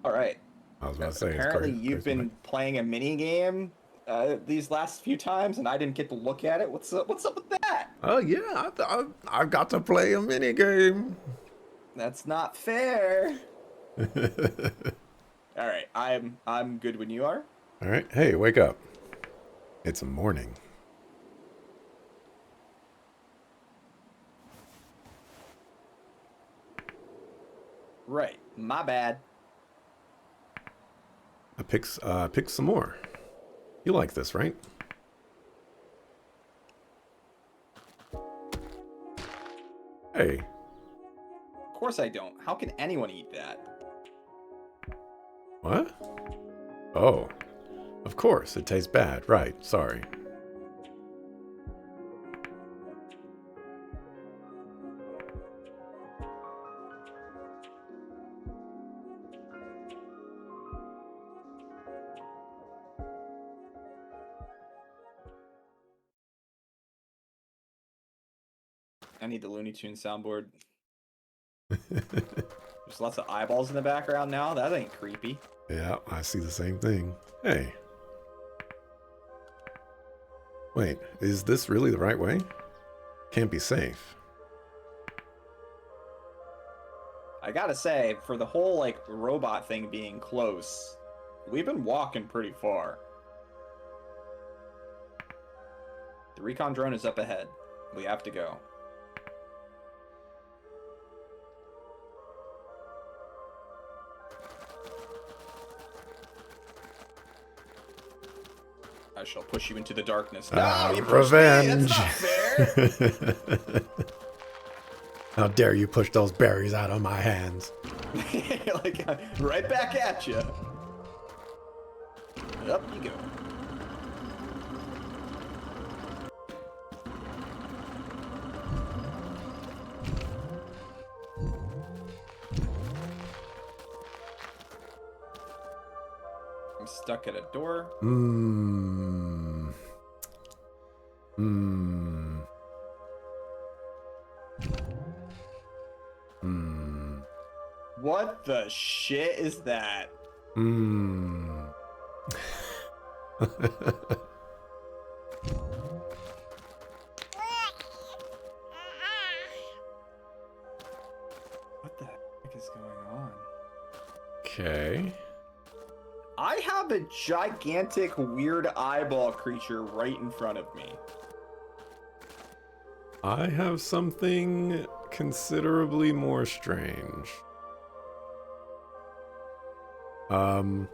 All right. I was about to say it's Apparently, you've crazy. been playing a mini game these last few times, and I didn't get to look at it. What's up with that? Oh yeah, I got to play a mini game. That's not fair. All right, I'm good when you are. All right, hey, wake up! It's morning. Right, my bad. I picked some more. You like this, right? Hey, Of course I don't. How can anyone eat that? what? Oh, of course, it tastes bad. Right, sorry. I need the Looney Tunes soundboard. There's lots of eyeballs in the background now. That ain't creepy. Yeah, I see the same thing. Hey, wait, is this really the right way? Can't be safe. I gotta say, for the whole like robot thing being close, we've been walking pretty far. The recon drone is up ahead. We have to go. I shall push you into the darkness. No, you pushed me! That's Revenge! not fair! How dare you push those berries out of my hands? Like, right back at you. Up you go. I'm stuck at a door. Mmm. Mmm. Mmm. What the shit is that? Mmm. What the heck is going on? Okay. I have a gigantic weird eyeball creature right in front of me. I have something considerably more strange. Um.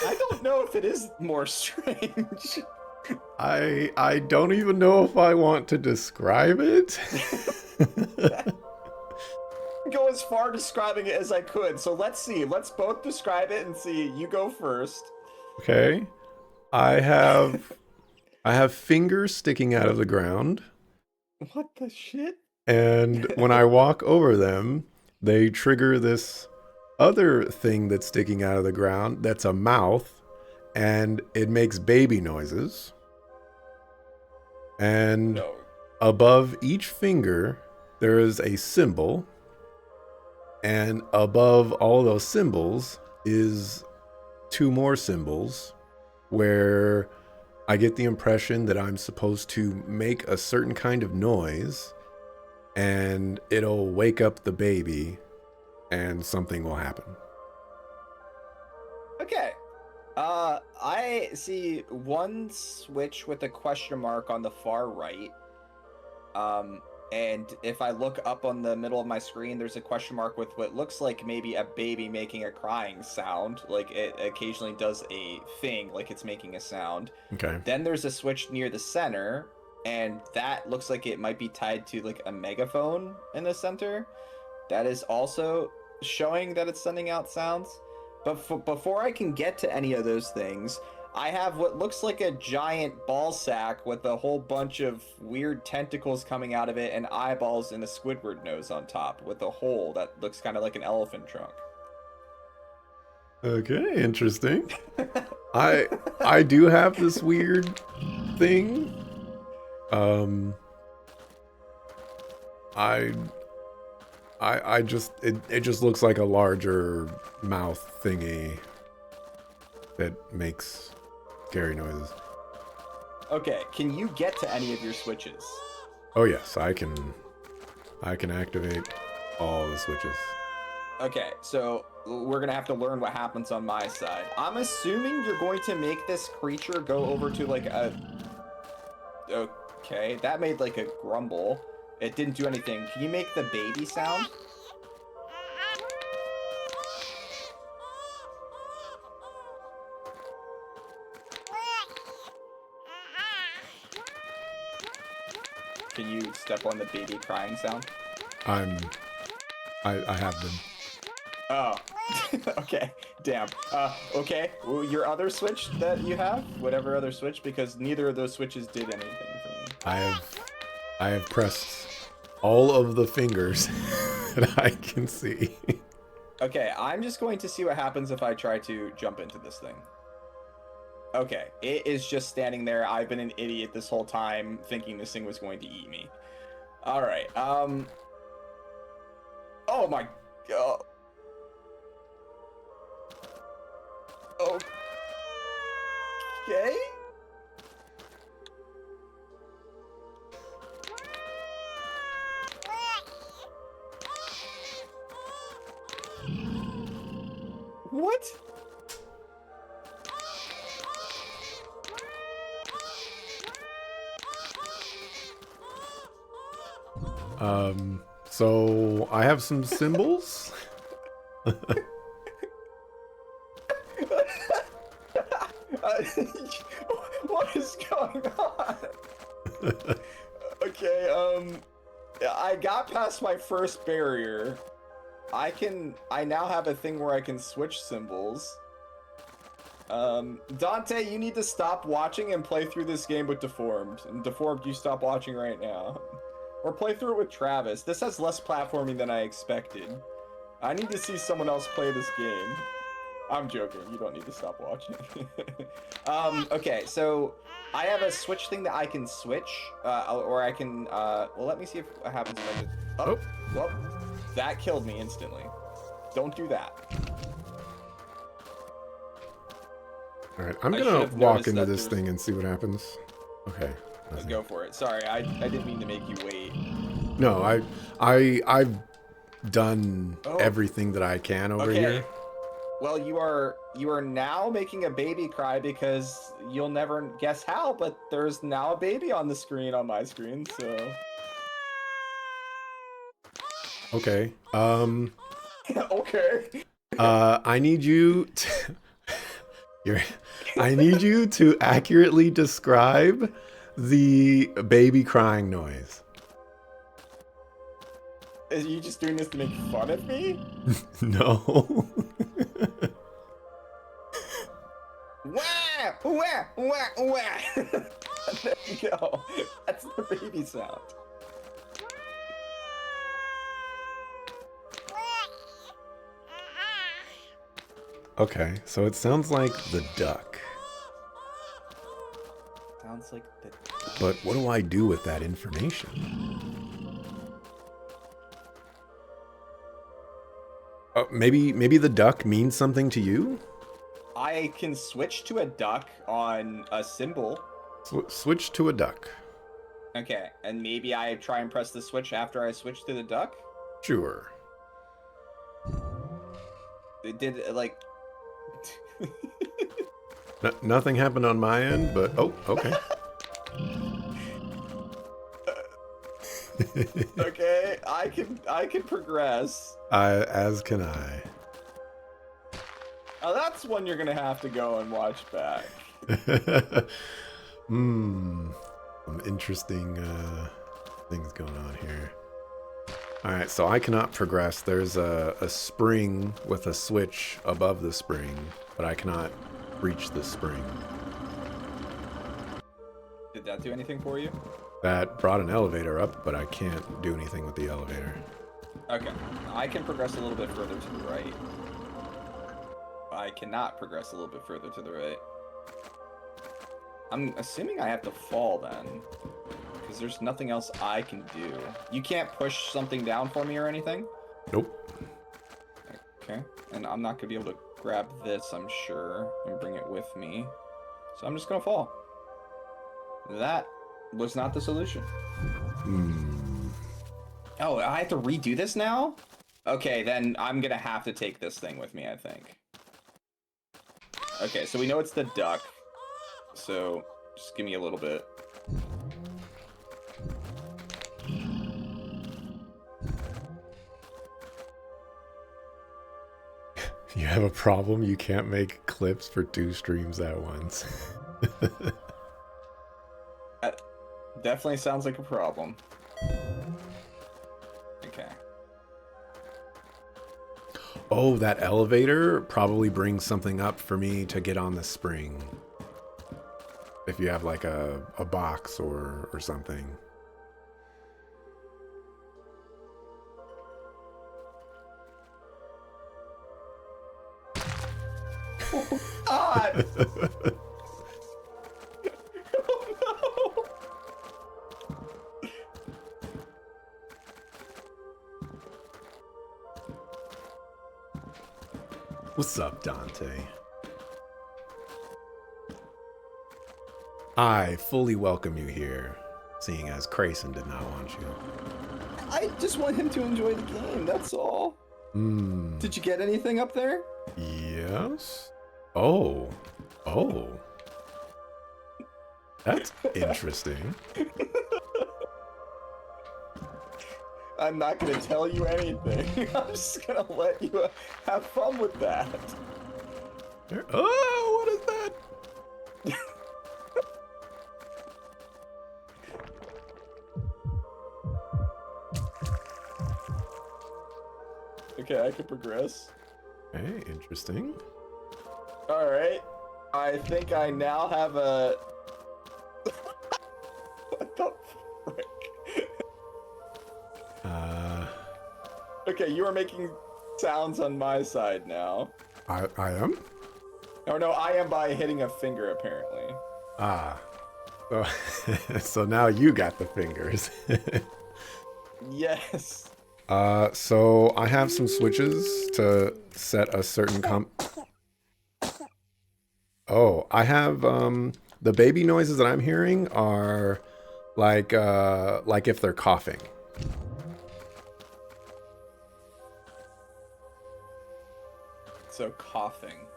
I don't know if it is more strange. I don't even know if I want to describe it. Go as far describing it as I could. So let's see. Let's both describe it and see. You go first. Okay. I have I have fingers sticking out of the ground, What the shit? and when I walk over them, they trigger this other thing that's sticking out of the ground that's a mouth, and it makes baby noises. And No. above each finger, there is a symbol, and above all those symbols is two more symbols where I get the impression that I'm supposed to make a certain kind of noise and it'll wake up the baby and something will happen. Okay. I see one switch with a question mark on the far right. Um, and if I look up on the middle of my screen, there's a question mark with what looks like maybe a baby making a crying sound. Like it occasionally does a thing, like it's making a sound. Okay. Then there's a switch near the center, and that looks like it might be tied to like a megaphone in the center. That is also showing that it's sending out sounds. But before I can get to any of those things, I have what looks like a giant ball sack with a whole bunch of weird tentacles coming out of it and eyeballs and a Squidward nose on top with a hole that looks kind of like an elephant trunk. Okay, interesting. I I do have this weird thing. Um I I just it just looks like a larger mouth thingy that makes scary noises. Okay, can you get to any of your switches? Oh yes, I can activate all the switches. Okay, so we're gonna have to learn what happens on my side. I'm assuming you're going to make this creature go over to like a... Okay, that made like a grumble. It didn't do anything. Can you make the baby sound? Can you step on the baby crying sound? I'm I have them. Oh, okay. Damn. Okay. Well, your other switch that you have, whatever other switch, because neither of those switches did anything for me. I have pressed all of the fingers that I can see. Okay, I'm just going to see what happens if I try to jump into this thing. Okay, it is just standing there. I've been an idiot this whole time, thinking this thing was going to eat me. All right. Oh my god. Okay. What? So I have some symbols. What is going on? Okay, I got past my first barrier. I now have a thing where I can switch symbols. Dante, you need to stop watching and play through this game with Deformed. And Deformed, you stop watching right now. Or play through it with Travis. This has less platforming than I expected. I need to see someone else play this game. I'm joking. You don't need to stop watching. Okay, so I have a switch thing that I can switch, or I can, well, let me see what happens if I just, oh, well, that killed me instantly. Don't do that. All right, I'm gonna walk into this thing and see what happens. Okay. Let's go for it. Sorry, I didn't mean to make you wait. No, I've done everything that I can over here. Well, you are now making a baby cry because you'll never guess how, but there's now a baby on the screen on my screen, so. Okay. Okay. I need you to I need you to accurately describe the baby crying noise. Are you just doing this to make fun of me? No. Wah! Wah! Wah! Wah! There you go. That's the baby sound. Okay, so it sounds like the duck. Sounds like the duck. But what do I do with that information? Maybe the duck means something to you? I can switch to a duck on a symbol. Switch to a duck. Okay, and maybe I try and press the switch after I switch to the duck? Sure. It did, like... Nothing happened on my end, but... Oh, okay. Okay, I can progress. As can I. Now that's one you're gonna have to go and watch back. Some interesting things going on here. Alright, so I cannot progress. There's a spring with a switch above the spring, but I cannot reach the spring. Did that do anything for you? That brought an elevator up, but I can't do anything with the elevator. Okay, I can progress a little bit further to the right. I cannot progress a little bit further to the right. I'm assuming I have to fall then, because there's nothing else I can do. You can't push something down for me or anything? Nope. Okay. And I'm not gonna be able to grab this, I'm sure, and bring it with me. So I'm just gonna fall. That was not the solution. Hmm. Oh, I have to redo this now? Okay, then I'm gonna have to take this thing with me, I think. Okay, so we know it's the duck. So just give me a little bit. You have a problem? You can't make clips for 2 streams at once. That definitely sounds like a problem. Okay. Oh, that elevator probably brings something up for me to get on the spring. If you have like a box or something. Oh, God! Oh, no! What's up, Dante? I fully welcome you here, seeing as Crayson did not want you. I just want him to enjoy the game, that's all. Hmm. Did you get anything up there? Yes? Oh. Oh. That's interesting. I'm not gonna tell you anything. I'm just gonna let you have fun with that. Oh, what is that? Okay, I can progress. Hey, interesting. Alright. I think I now have a... What the frick? Okay, you are making sounds on my side now. I am? Oh no, I am by hitting a finger, apparently. Ah. So, so now you got the fingers. Yes. So I have some switches to set a certain Oh, I have, the baby noises that I'm hearing are like if they're coughing. So coughing.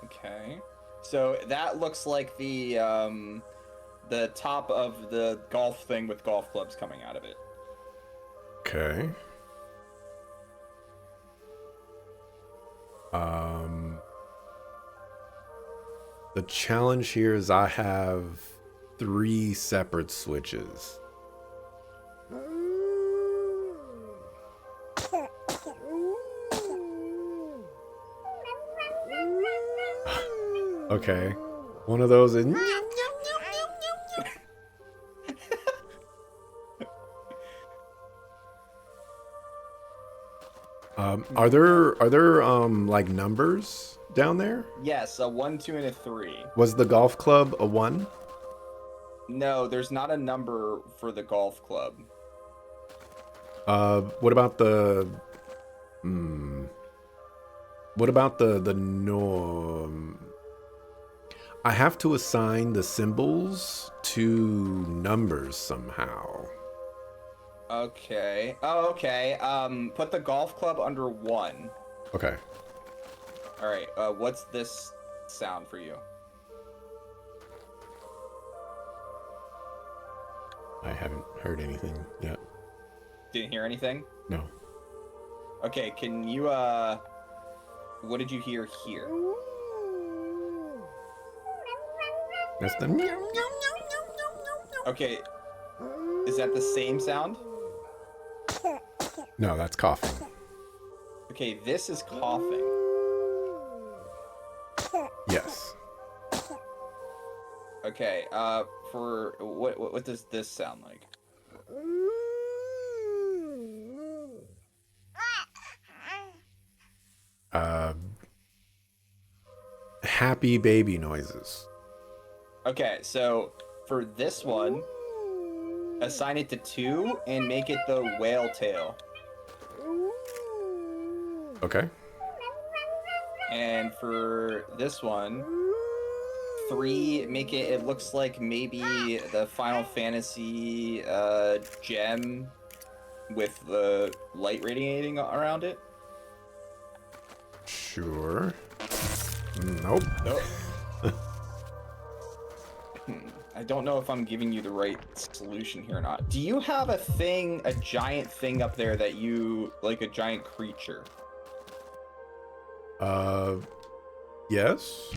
Okay. So that looks like the top of the golf thing with golf clubs coming out of it. Okay. The challenge here is I have 3 separate switches. Okay. One of those is are there like numbers down there? Yes, a 1, 2, and a 3. Was the golf club a 1? No, there's not a number for the golf club. What about the what about the norm? I have to assign the symbols to numbers somehow. Okay. Oh, okay. Put the golf club under 1. Okay. All right. What's this sound for you? I haven't heard anything yet. Didn't hear anything? No. Okay, can you, what did you hear here? That's the Okay, is that the same sound? No, that's coughing. Okay, this is coughing. Yes. Okay, for, what does this sound like? Happy baby noises. Okay, so for this one, assign it to 2 and make it the whale tail. Okay. And for this one, 3, make it, it looks like maybe the Final Fantasy gem with the light radiating around it. Sure. Nope. Nope. I don't know if I'm giving you the right solution here or not. Do you have a thing, a giant thing up there that you, like a giant creature? Yes.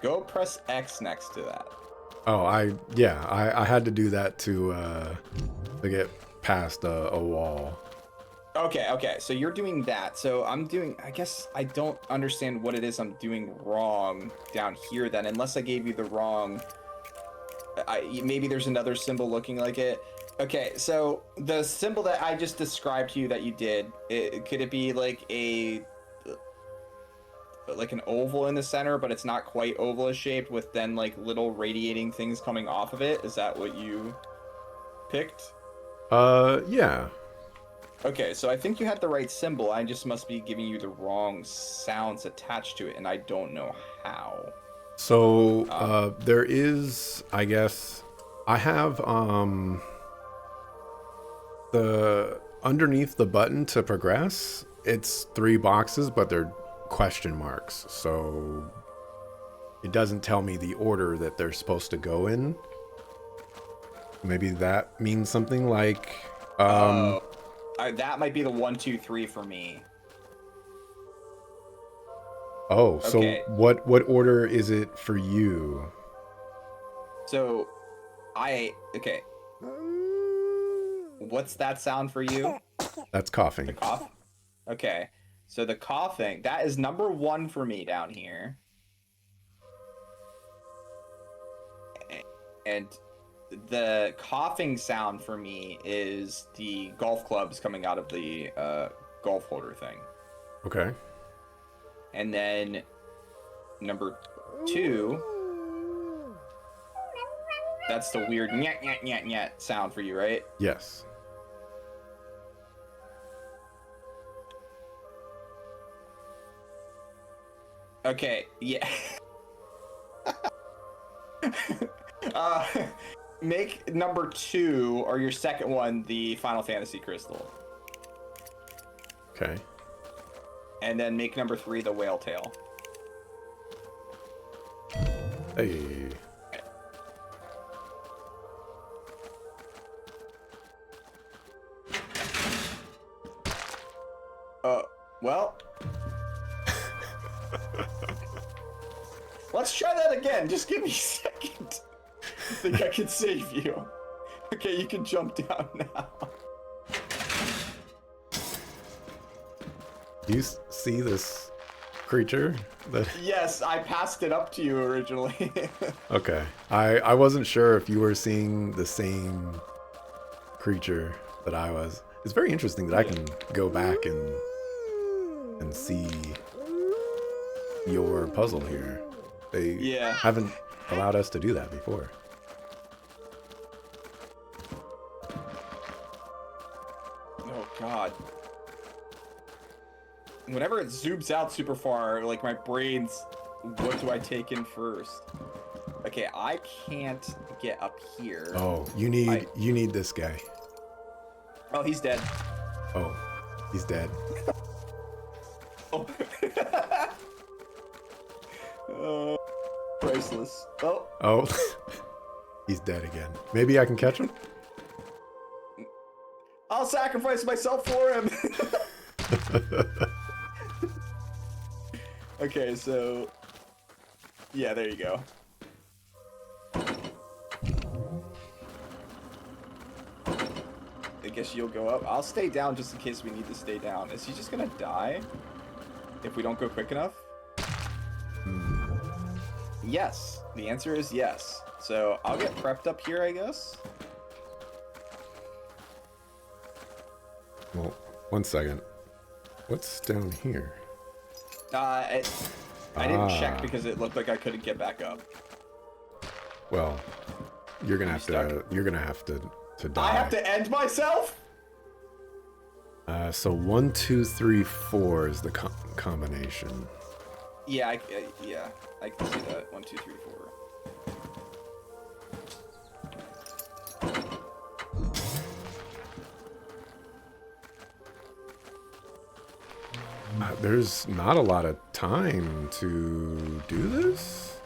Go press X next to that. Oh, I had to do that to get past a wall. Okay, so you're doing that. So I'm doing, I guess I don't understand what it is I'm doing wrong down here then, unless I gave you the wrong, maybe there's another symbol looking like it. Okay, so the symbol that I just described to you that you did, could it be like an oval in the center, but it's not quite oval shaped with then like little radiating things coming off of it? Is that what you picked? Yeah. Okay, so I think you had the right symbol. I just must be giving you the wrong sounds attached to it, and I don't know how. So, there is, I guess, I have, the, underneath the button to progress, it's 3 boxes, but they're question marks. So, it doesn't tell me the order that they're supposed to go in. Maybe that means something like, that might be the 1, 2, 3 for me. Oh, so okay. what order is it for you? So, okay. What's that sound for you? That's coughing. The cough? Okay. So the coughing, that is number 1 for me down here. And the coughing sound for me is the golf clubs coming out of the golf holder thing. Okay. And then number 2, that's the weird nyat nyat nyat nyat sound for you, right? Yes. Okay, yeah. Make number 2, or your second one, the Final Fantasy crystal. Okay. And then make number 3 the whale tail. Hey. Well. Let's try that again. Just give me a second. I think I can save you. Okay, you can jump down now. Do you see this creature? That... Yes, I passed it up to you originally. Okay. I wasn't sure if you were seeing the same creature that I was. It's very interesting that I can go back and see your puzzle here. They haven't allowed us to do that before. Oh god. Whenever it zooms out super far, like my brain's, what do I take in first? Okay, I can't get up here. Oh, you need this guy. Oh, he's dead. Oh, he's dead. Oh. Priceless. Oh. Oh, he's dead again. Maybe I can catch him? I'll sacrifice myself for him. Okay, so yeah, there you go. I guess you'll go up. I'll stay down just in case we need to stay down. Is he just gonna die if we don't go quick enough? Yes. The answer is yes. So I'll get prepped up here, I guess. Well, one second. What's down here? I didn't check because it looked like I couldn't get back up. Well, You're gonna You have stuck? to. You're gonna have to I have die. to end myself? So 1, 2, 3, 4 is the combination. Yeah, yeah, I can see that. 1, 2, 3, 4. There's not a lot of time to do this.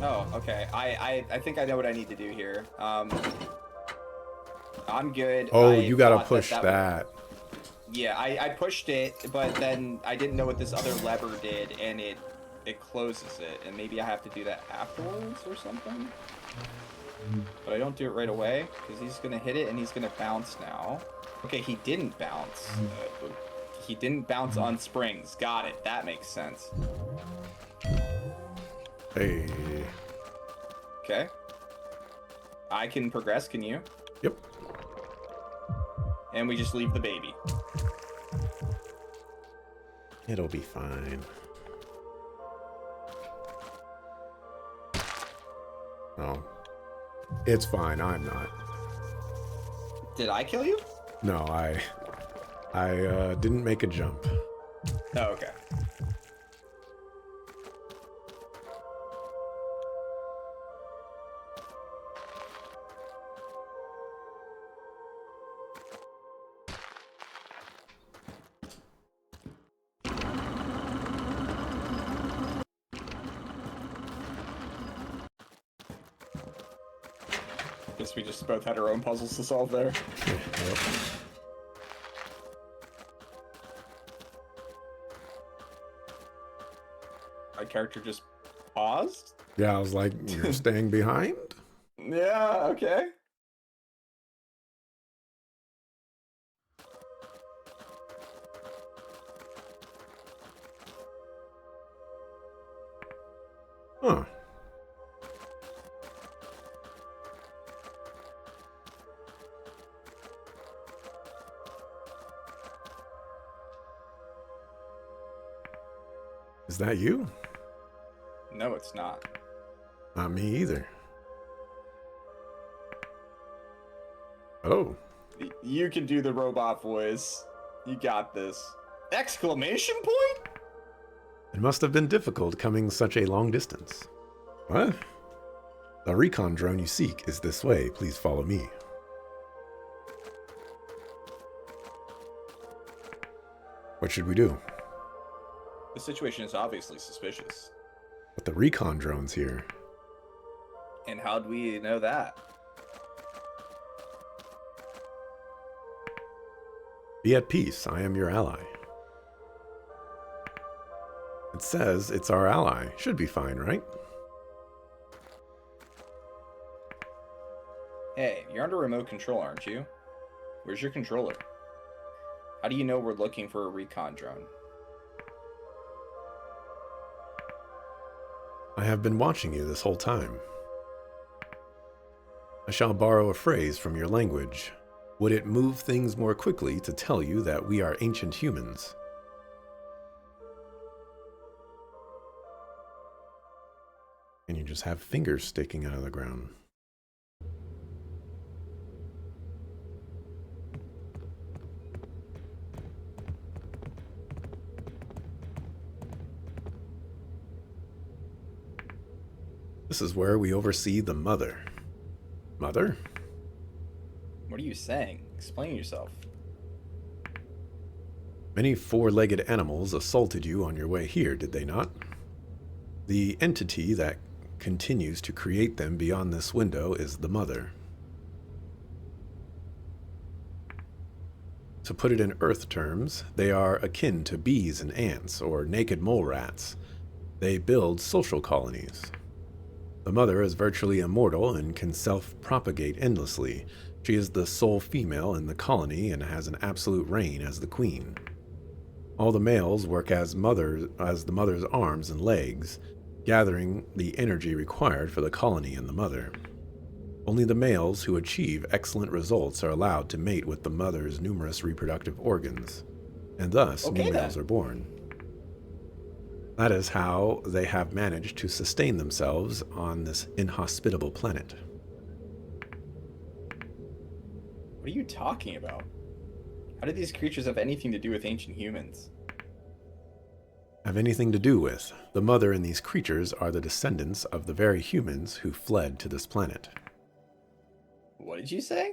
Oh, okay. I think I know what I need to do here. I'm good. Oh, I you gotta thought push that. that. Yeah, I pushed it, but then I didn't know what this other lever did, and it closes it, and maybe I have to do that afterwards or something. But I don't do it right away because he's gonna hit it and he's gonna bounce now. Okay, he didn't bounce. He didn't bounce on springs. Got it. That makes sense. Hey. Okay. I can progress. Can you? Yep. And we just leave the baby. It'll be fine. Oh. It's fine. I'm not. Did I kill you? No, I didn't make a jump. Oh, okay. Guess we just both had our own puzzles to solve there. Yep. My character just paused? Yeah, I was like, you're staying behind? Yeah, okay. Huh. Is that you? No, it's not. Not me either. Oh. You can do the robot voice. You got this. Exclamation point? It must have been difficult coming such a long distance. What? The recon drone you seek is this way. Please follow me. What should we do? The situation is obviously suspicious. But the recon drone's here. And how do we know that? Be at peace. I am your ally. It says it's our ally. Should be fine, right? Hey, you're under remote control, aren't you? Where's your controller? How do you know we're looking for a recon drone? I have been watching you this whole time. I shall borrow a phrase from your language. Would it move things more quickly to tell you that we are ancient humans? And you just have fingers sticking out of the ground. This is where we oversee the mother. Mother? What are you saying? Explain yourself. Many four-legged animals assaulted you on your way here, did they not? The entity that continues to create them beyond this window is the mother. To put it in Earth terms, they are akin to bees and ants, or naked mole rats. They build social colonies. The mother is virtually immortal and can self-propagate endlessly. She is the sole female in the colony and has an absolute reign as the queen. All the males work as the mother's arms and legs, gathering the energy required for the colony and the mother. Only the males who achieve excellent results are allowed to mate with the mother's numerous reproductive organs, and thus new males are born. That is how they have managed to sustain themselves on this inhospitable planet. What are you talking about? How did these creatures have anything to do with ancient humans? Have anything to do with the mother and these creatures are the descendants of the very humans who fled to this planet. What did you say?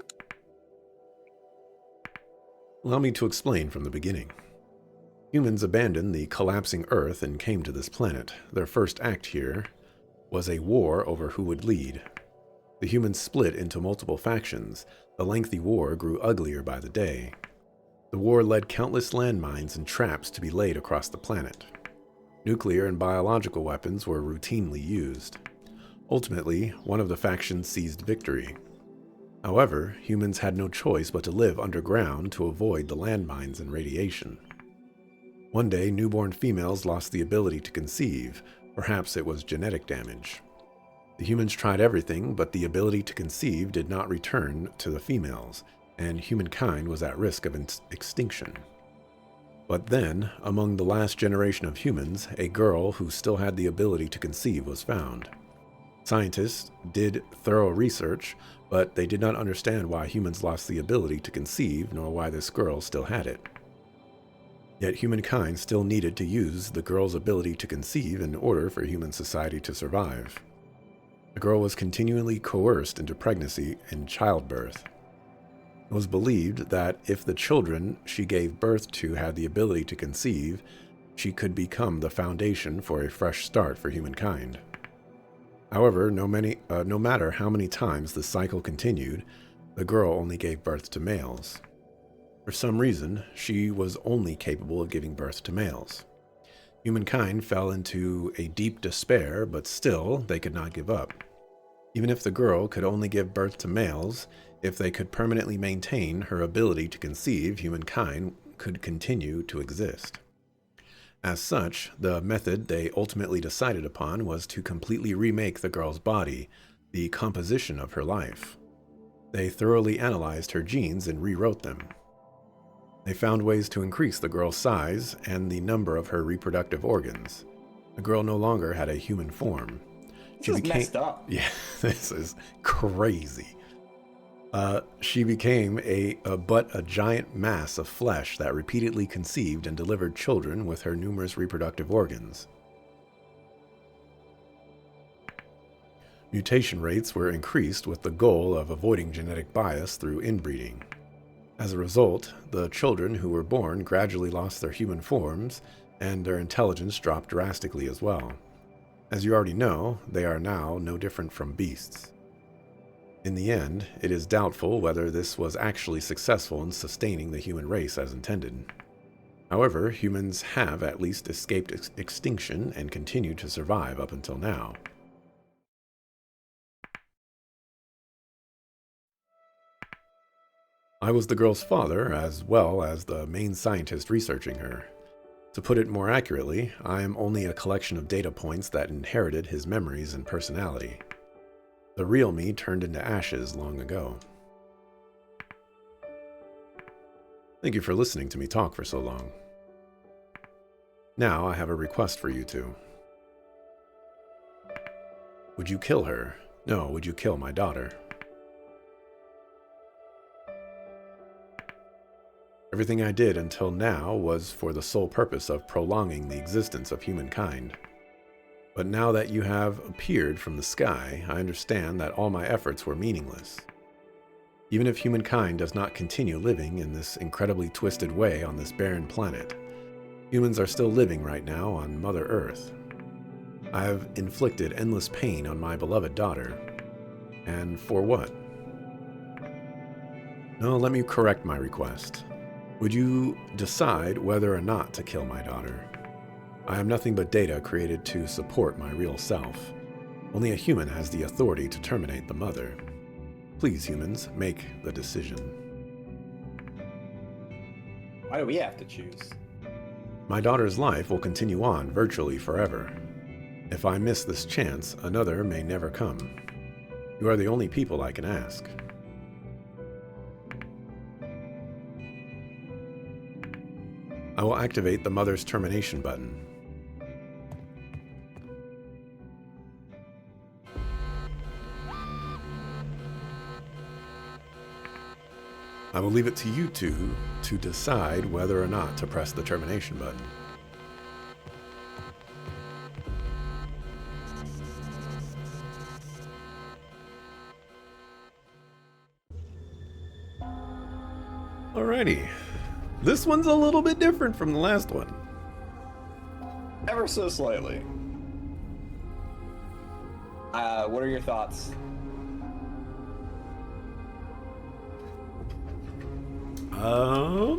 Allow me to explain from the beginning. Humans abandoned the collapsing Earth and came to this planet. Their first act here was a war over who would lead. The humans split into multiple factions. The lengthy war grew uglier by the day. The war led countless landmines and traps to be laid across the planet. Nuclear and biological weapons were routinely used. Ultimately, one of the factions seized victory. However, humans had no choice but to live underground to avoid the landmines and radiation. One day, newborn females lost the ability to conceive. Perhaps it was genetic damage. The humans tried everything, but the ability to conceive did not return to the females, and humankind was at risk of extinction. But then, among the last generation of humans, a girl who still had the ability to conceive was found. Scientists did thorough research, but they did not understand why humans lost the ability to conceive, nor why this girl still had it. Yet humankind still needed to use the girl's ability to conceive in order for human society to survive. The girl was continually coerced into pregnancy and childbirth. It was believed that if the children she gave birth to had the ability to conceive, she could become the foundation for a fresh start for humankind. However, no matter how many times the cycle continued, the girl only gave birth to males. For some reason, she was only capable of giving birth to males. Humankind fell into a deep despair, but still, they could not give up. Even if the girl could only give birth to males, if they could permanently maintain her ability to conceive, humankind could continue to exist. As such, the method they ultimately decided upon was to completely remake the girl's body, the composition of her life. They thoroughly analyzed her genes and rewrote them. They found ways to increase the girl's size and the number of her reproductive organs. The girl no longer had a human form. This is messed up. Yeah, this is crazy. She became but a giant mass of flesh that repeatedly conceived and delivered children with her numerous reproductive organs. Mutation rates were increased with the goal of avoiding genetic bias through inbreeding. As a result, the children who were born gradually lost their human forms, and their intelligence dropped drastically as well. As you already know, they are now no different from beasts. In the end, it is doubtful whether this was actually successful in sustaining the human race as intended. However, humans have at least escaped extinction and continue to survive up until now. I was the girl's father, as well as the main scientist researching her. To put it more accurately, I am only a collection of data points that inherited his memories and personality. The real me turned into ashes long ago. Thank you for listening to me talk for so long. Now I have a request for you two. Would you kill her? No, would you kill my daughter? Everything I did until now was for the sole purpose of prolonging the existence of humankind. But now that you have appeared from the sky, I understand that all my efforts were meaningless. Even if humankind does not continue living in this incredibly twisted way on this barren planet, humans are still living right now on Mother Earth. I have inflicted endless pain on my beloved daughter. And for what? No, let me correct my request. Would you decide whether or not to kill my daughter? I am nothing but data created to support my real self. Only a human has the authority to terminate the mother. Please, humans, make the decision. Why do we have to choose? My daughter's life will continue on virtually forever. If I miss this chance, another may never come. You are the only people I can ask. I will activate the mother's termination button. I will leave it to you two to decide whether or not to press the termination button. Alrighty. This one's a little bit different from the last one. Ever so slightly. What are your thoughts? Why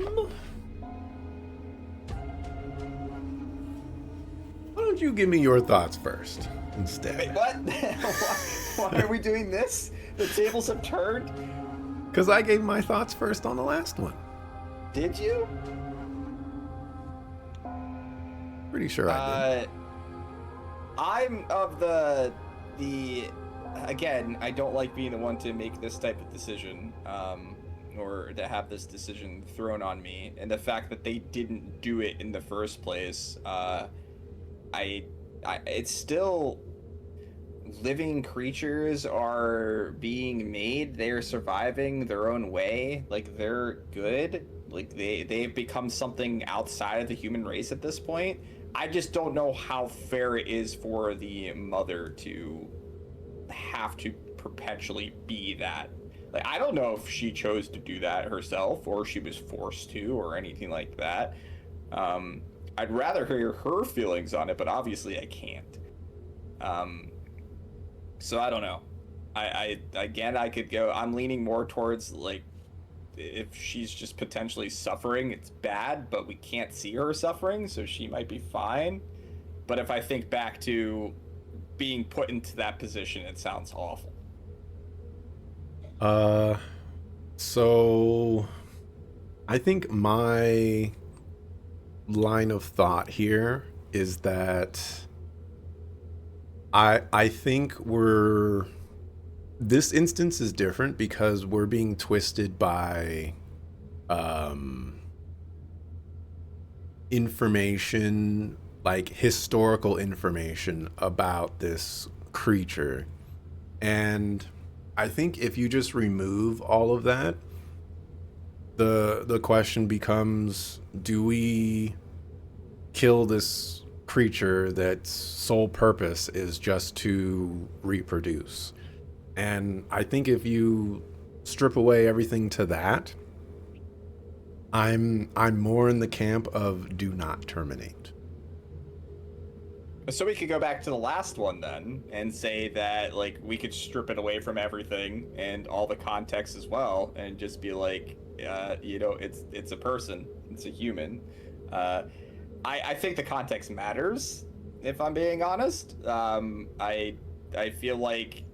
don't you give me your thoughts first instead? Wait, what? Why are we doing this? The tables have turned? Because I gave my thoughts first on the last one. Did you? Pretty sure I did. I'm of the again, I don't like being the one to make this type of decision, or to have this decision thrown on me. And the fact that they didn't do it in the first place, it's still living creatures are being made. They're surviving their own way. Like, they're good. Like, they've become something outside of the human race at this point. I just don't know how fair it is for the mother to have to perpetually be that. Like, I don't know if she chose to do that herself or she was forced to or anything like that. I'd rather hear her feelings on it, but obviously I can't. So I don't know. I could go. I'm leaning more towards, like, if she's just potentially suffering, it's bad, but we can't see her suffering, so she might be fine. But if I think back to being put into that position, it sounds awful. So I think my line of thought here is that I think this instance is different because we're being twisted by information, like historical information about this creature. And I think if you just remove all of that, the question becomes, do we kill this creature that's sole purpose is just to reproduce? And I think if you strip away everything to that, I'm more in the camp of do not terminate. So we could go back to the last one then and say that, like, we could strip it away from everything and all the context as well and just be like, it's a person, it's a human. I think the context matters, if I'm being honest. I feel like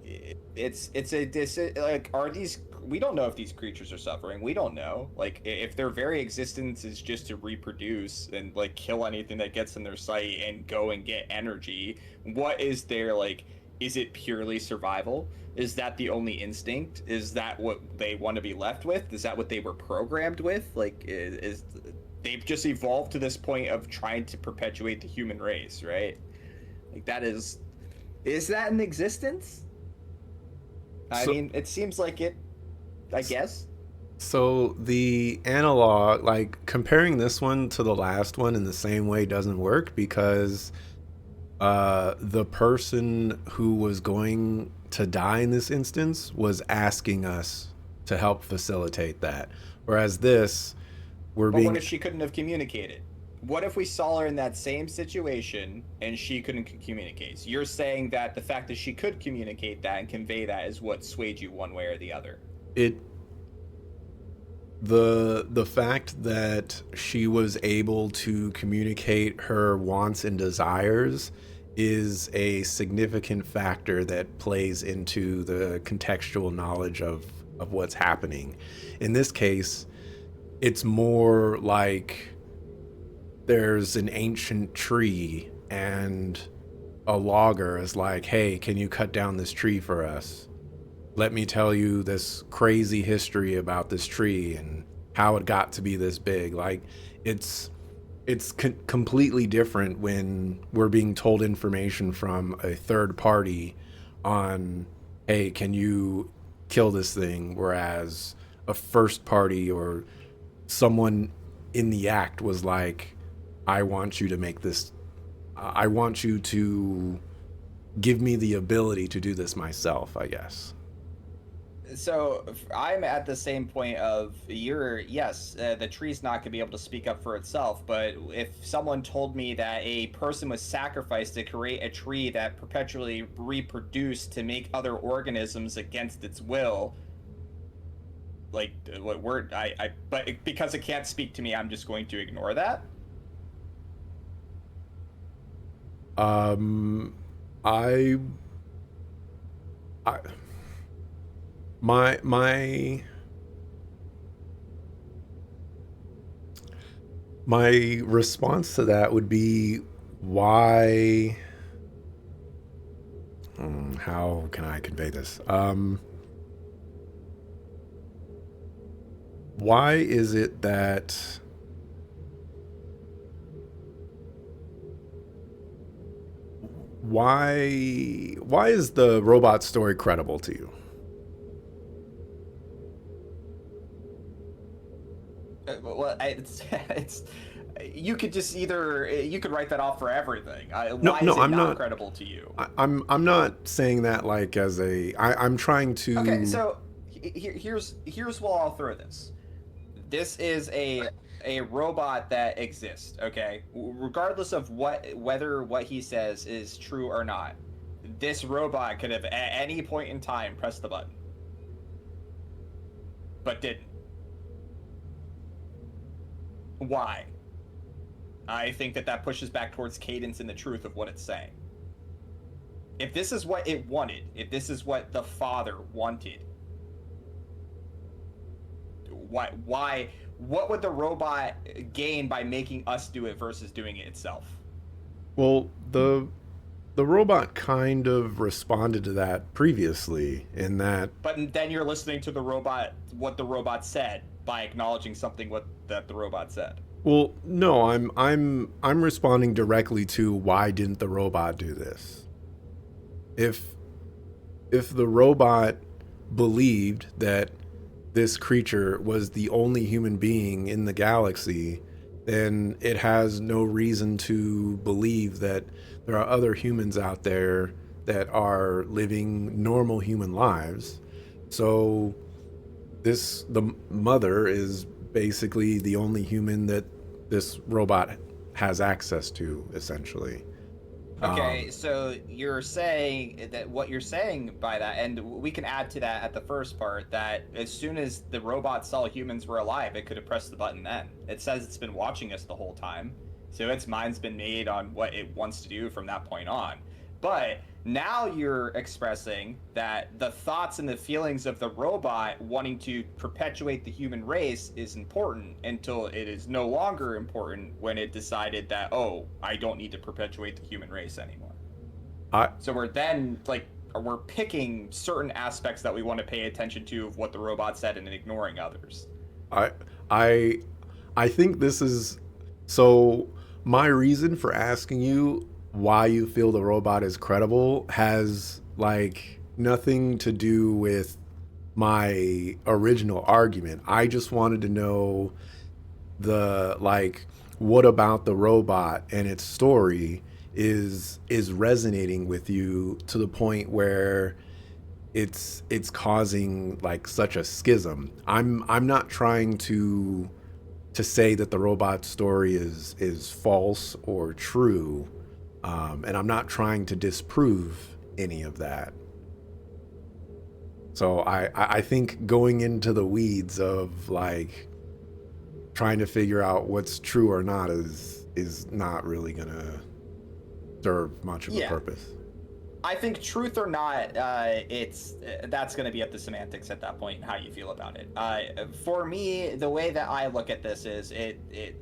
are these, we don't know if these creatures are suffering. We don't know. Like, if their very existence is just to reproduce and, like, kill anything that gets in their sight and go and get energy, what is their, like, is it purely survival? Is that the only instinct? Is that what they want to be left with? Is that what they were programmed with? Like, is they've just evolved to this point of trying to perpetuate the human race, right? Like, that is that in existence? I mean, it seems like it, I guess. So the analog, like comparing this one to the last one in the same way, doesn't work because the person who was going to die in this instance was asking us to help facilitate that. Whereas this, But what if she couldn't have communicated? What if we saw her in that same situation and she couldn't communicate? So you're saying that the fact that she could communicate that and convey that is what swayed you one way or the other? The fact that she was able to communicate her wants and desires is a significant factor that plays into the contextual knowledge of what's happening. In this case, it's more like there's an ancient tree and a logger is like, hey, can you cut down this tree for us? Let me tell you this crazy history about this tree and how it got to be this big. Like, it's completely different when we're being told information from a third party on, hey, can you kill this thing? Whereas a first party or someone in the act was like, I want you to make this, I want you to give me the ability to do this myself, I guess. So I'm at the same point of you're yes, the tree's not gonna be able to speak up for itself, but if someone told me that a person was sacrificed to create a tree that perpetually reproduced to make other organisms against its will, like what word I but because it can't speak to me, I'm just going to ignore that. Um, I, I, my my response to that would be why. How can I convey this? Why is it that why is the robot story credible to you? Well, it's you could just either you could write that off for everything. No, Why no, is it I'm not not. credible to you? I'm not saying that like as a. I'm trying Okay, to. so here's what I'll throw this. This is a robot that exists, okay? Regardless of whether what he says is true or not. This robot could have at any point in time pressed the button, but didn't. Why? I think that pushes back towards cadence and the truth of what it's saying. If this is what it wanted, if this is what the father wanted, why what would the robot gain by making us do it versus doing it itself? Well, the robot kind of responded to that previously in that. But then you're listening to the robot, what the robot said, by acknowledging something what that the robot said. Well, no, I'm responding directly to why didn't the robot do this? If if the robot believed that this creature was the only human being in the galaxy, then it has no reason to believe that there are other humans out there that are living normal human lives. So the mother is basically the only human that this robot has access to, essentially. Okay, so you're saying that what you're saying by that, and we can add to that at the first part, that as soon as the robot saw humans were alive, it could have pressed the button then. It says it's been watching us the whole time, so its mind's been made on what it wants to do from that point on. But now you're expressing that the thoughts and the feelings of the robot wanting to perpetuate the human race is important until it is no longer important when it decided that, oh, I don't need to perpetuate the human race anymore. I So we're then like we're picking certain aspects that we want to pay attention to of what the robot said and ignoring others. I I I think this is so my reason for asking you why you feel the robot is credible has like nothing to do with my original argument. I just wanted to know the like what about the robot and its story is resonating with you to the point where it's causing like such a schism. I'm not trying to say that the robot story is false or true, and I'm not trying to disprove any of that. So I think going into the weeds of like trying to figure out what's true or not is not really gonna serve much of a Yeah, purpose. I think truth or not, it's that's going to be up to semantics at that point and how you feel about it. For me, the way that I look at this is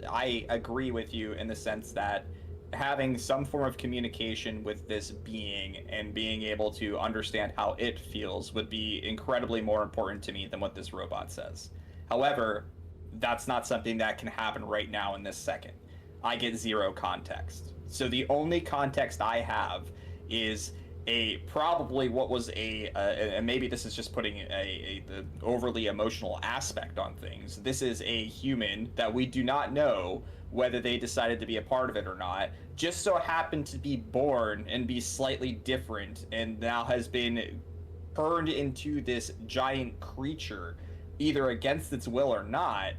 I agree with you in the sense that having some form of communication with this being and being able to understand how it feels would be incredibly more important to me than what this robot says. However, that's not something that can happen right now in this second. I get zero context. So the only context I have is a probably what was and maybe this is just putting the overly emotional aspect on things. This is a human that we do not know whether they decided to be a part of it or not, just so happened to be born and be slightly different, and now has been turned into this giant creature, either against its will or not,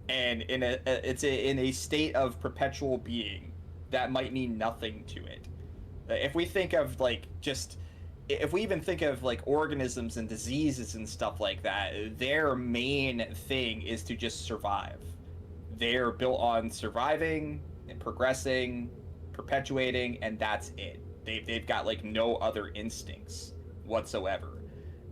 and in a state of perpetual being that might mean nothing to it. If we think of like just if we even think of like organisms and diseases and stuff like that, their main thing is to just survive. They're built on surviving and progressing, perpetuating, and that's it. They've got like no other instincts whatsoever.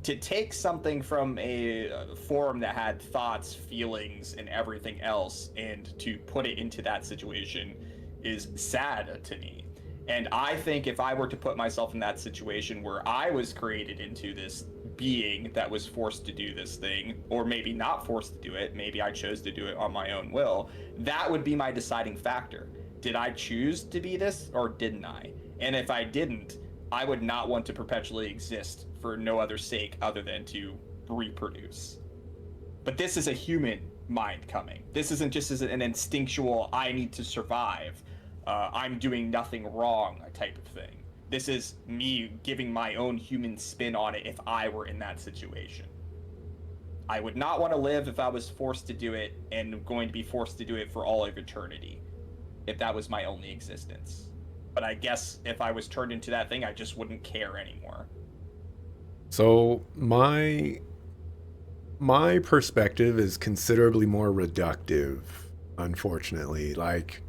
To take something from a form that had thoughts, feelings, and everything else, and to put it into that situation is sad to me. And I think if I were to put myself in that situation where I was created into this being that was forced to do this thing, or maybe not forced to do it, maybe I chose to do it on my own will, that would be my deciding factor. Did I choose to be this or didn't I? And if I didn't, I would not want to perpetually exist for no other sake other than to reproduce. But this is a human mind coming. This isn't just as an instinctual, I need to survive, I'm doing nothing wrong type of thing. This is me giving my own human spin on it if I were in that situation. I would not want to live if I was forced to do it and going to be forced to do it for all of eternity if that was my only existence. But I guess if I was turned into that thing, I just wouldn't care anymore. So my perspective is considerably more reductive, unfortunately. Like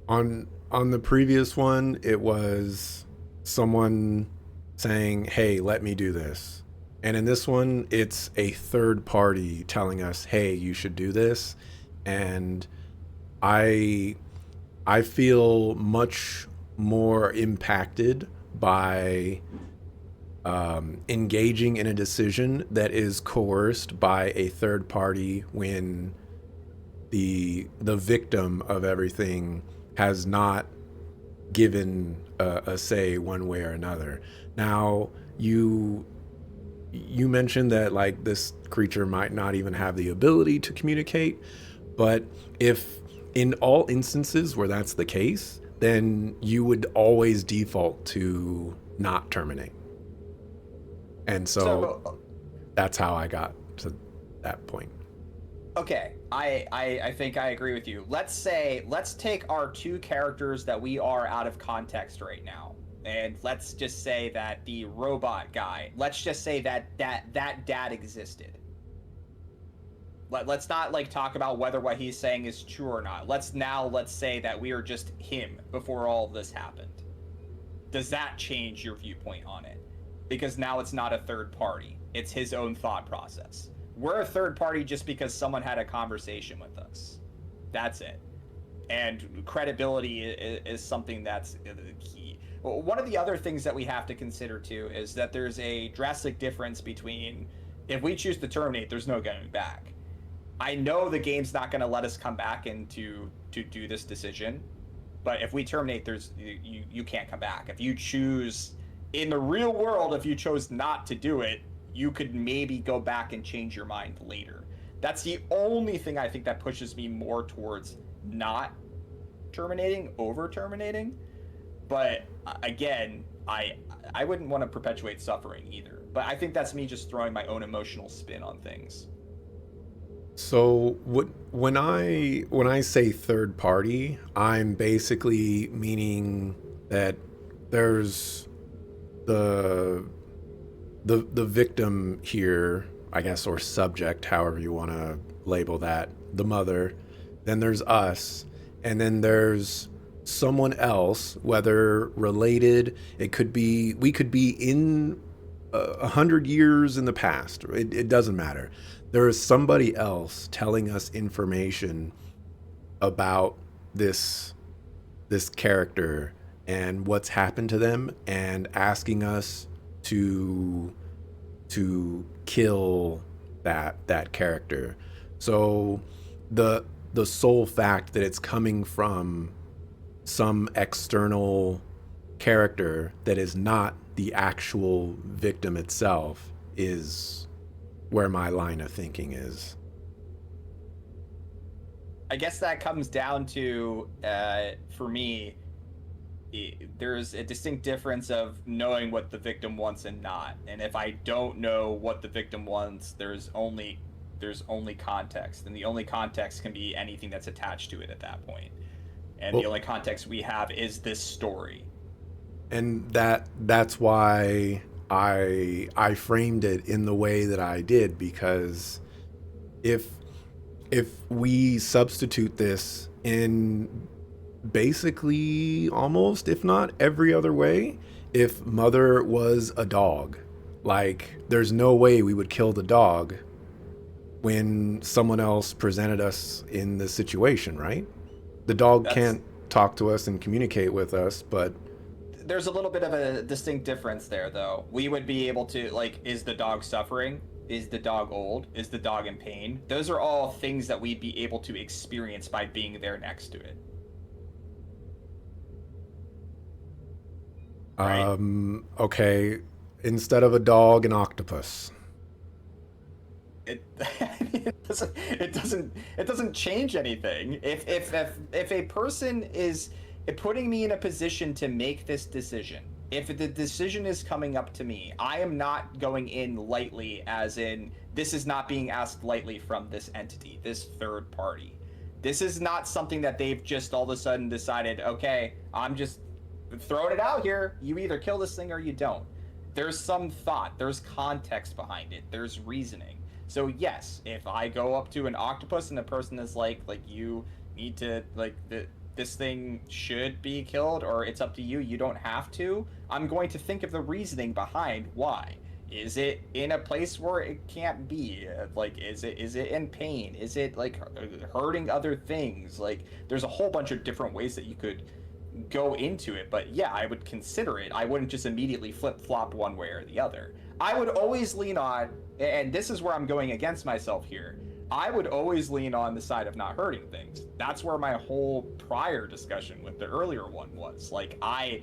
on the previous one, it was someone saying, "Hey, let me do this." And in this one, it's a third party telling us, "Hey, you should do this." And I I feel much more impacted by engaging in a decision that is coerced by a third party when the victim of everything has not given a say one way or another. Now, you mentioned that like this creature might not even have the ability to communicate, but if in all instances where that's the case, then you would always default to not terminate. And so So, that's how I got to that point. okay, I think I agree with you. Let's take our two characters that we are out of context right now, and let's just say that the robot guy. Let's just say that dad existed. Let's not like talk about whether what he's saying is true or not. Let's say that we are just him before all this happened. Does that change your viewpoint on it? Because now it's not a third party. It's his own thought process. We're a third party just because someone had a conversation with us. That's it. And credibility is something that's key. One of the other things that we have to consider too is that there's a drastic difference between if we choose to terminate, there's no going back. I know the game's not going to let us come back and to do this decision, but if we terminate, there's you can't come back. If you choose in the real world, if you chose not to do it, you could maybe go back and change your mind later. That's the only thing I think that pushes me more towards not terminating over terminating. But again, I wouldn't want to perpetuate suffering either. But I think that's me just throwing my own emotional spin on things. So when I say third party, I'm basically meaning that there's the the victim here, I guess, or subject, however you want to label that, the mother. Then there's us, and then there's someone else, whether related. It could be we could be in 100 years in the past. It doesn't matter. There is somebody else telling us information about this character and what's happened to them, and asking us to kill that character. So the sole fact that it's coming from some external character that is not the actual victim itself is where my line of thinking is. I guess that comes down to, for me, there's a distinct difference of knowing what the victim wants and not. And if I don't know what the victim wants, there's only context, and the only context can be anything that's attached to it at that point. And the Well, only context we have is this story. and that's why I framed it in the way that I did, because if if we substitute this in basically almost, if not every other way, if Mother was a dog, like there's no way we would kill the dog when someone else presented us in the situation, right? The dog That's can't talk to us and communicate with us, but There's a little bit of a distinct difference there, though. We would be able to, like, is the dog suffering? Is the dog old? Is the dog in pain? Those are all things that we'd be able to experience by being there next to it, right? okay, instead of a dog, an octopus. It it doesn't change anything. If a person is putting me in a position to make this decision, if the decision is coming up to me, I am not going in lightly, as in this is not being asked lightly from this entity, this third party. This is not something that they've just all of a sudden decided, okay, I'm just throwing it out here. You either kill this thing or you don't. There's some thought, there's context behind it, there's reasoning. So yes, if I go up to an octopus and the person is like you need to, like, this thing should be killed, or it's up to you, you don't have to, I'm going to think of the reasoning behind why. Is it in a place where it can't be? Like, is it in pain? Is it like hurting other things? Like, there's a whole bunch of different ways that you could go into it. But yeah, I would consider it. I wouldn't just immediately flip flop one way or the other. I would always lean on, and this is where I'm going against myself here, I would always lean on the side of not hurting things. That's where my whole prior discussion with the earlier one was. Like, I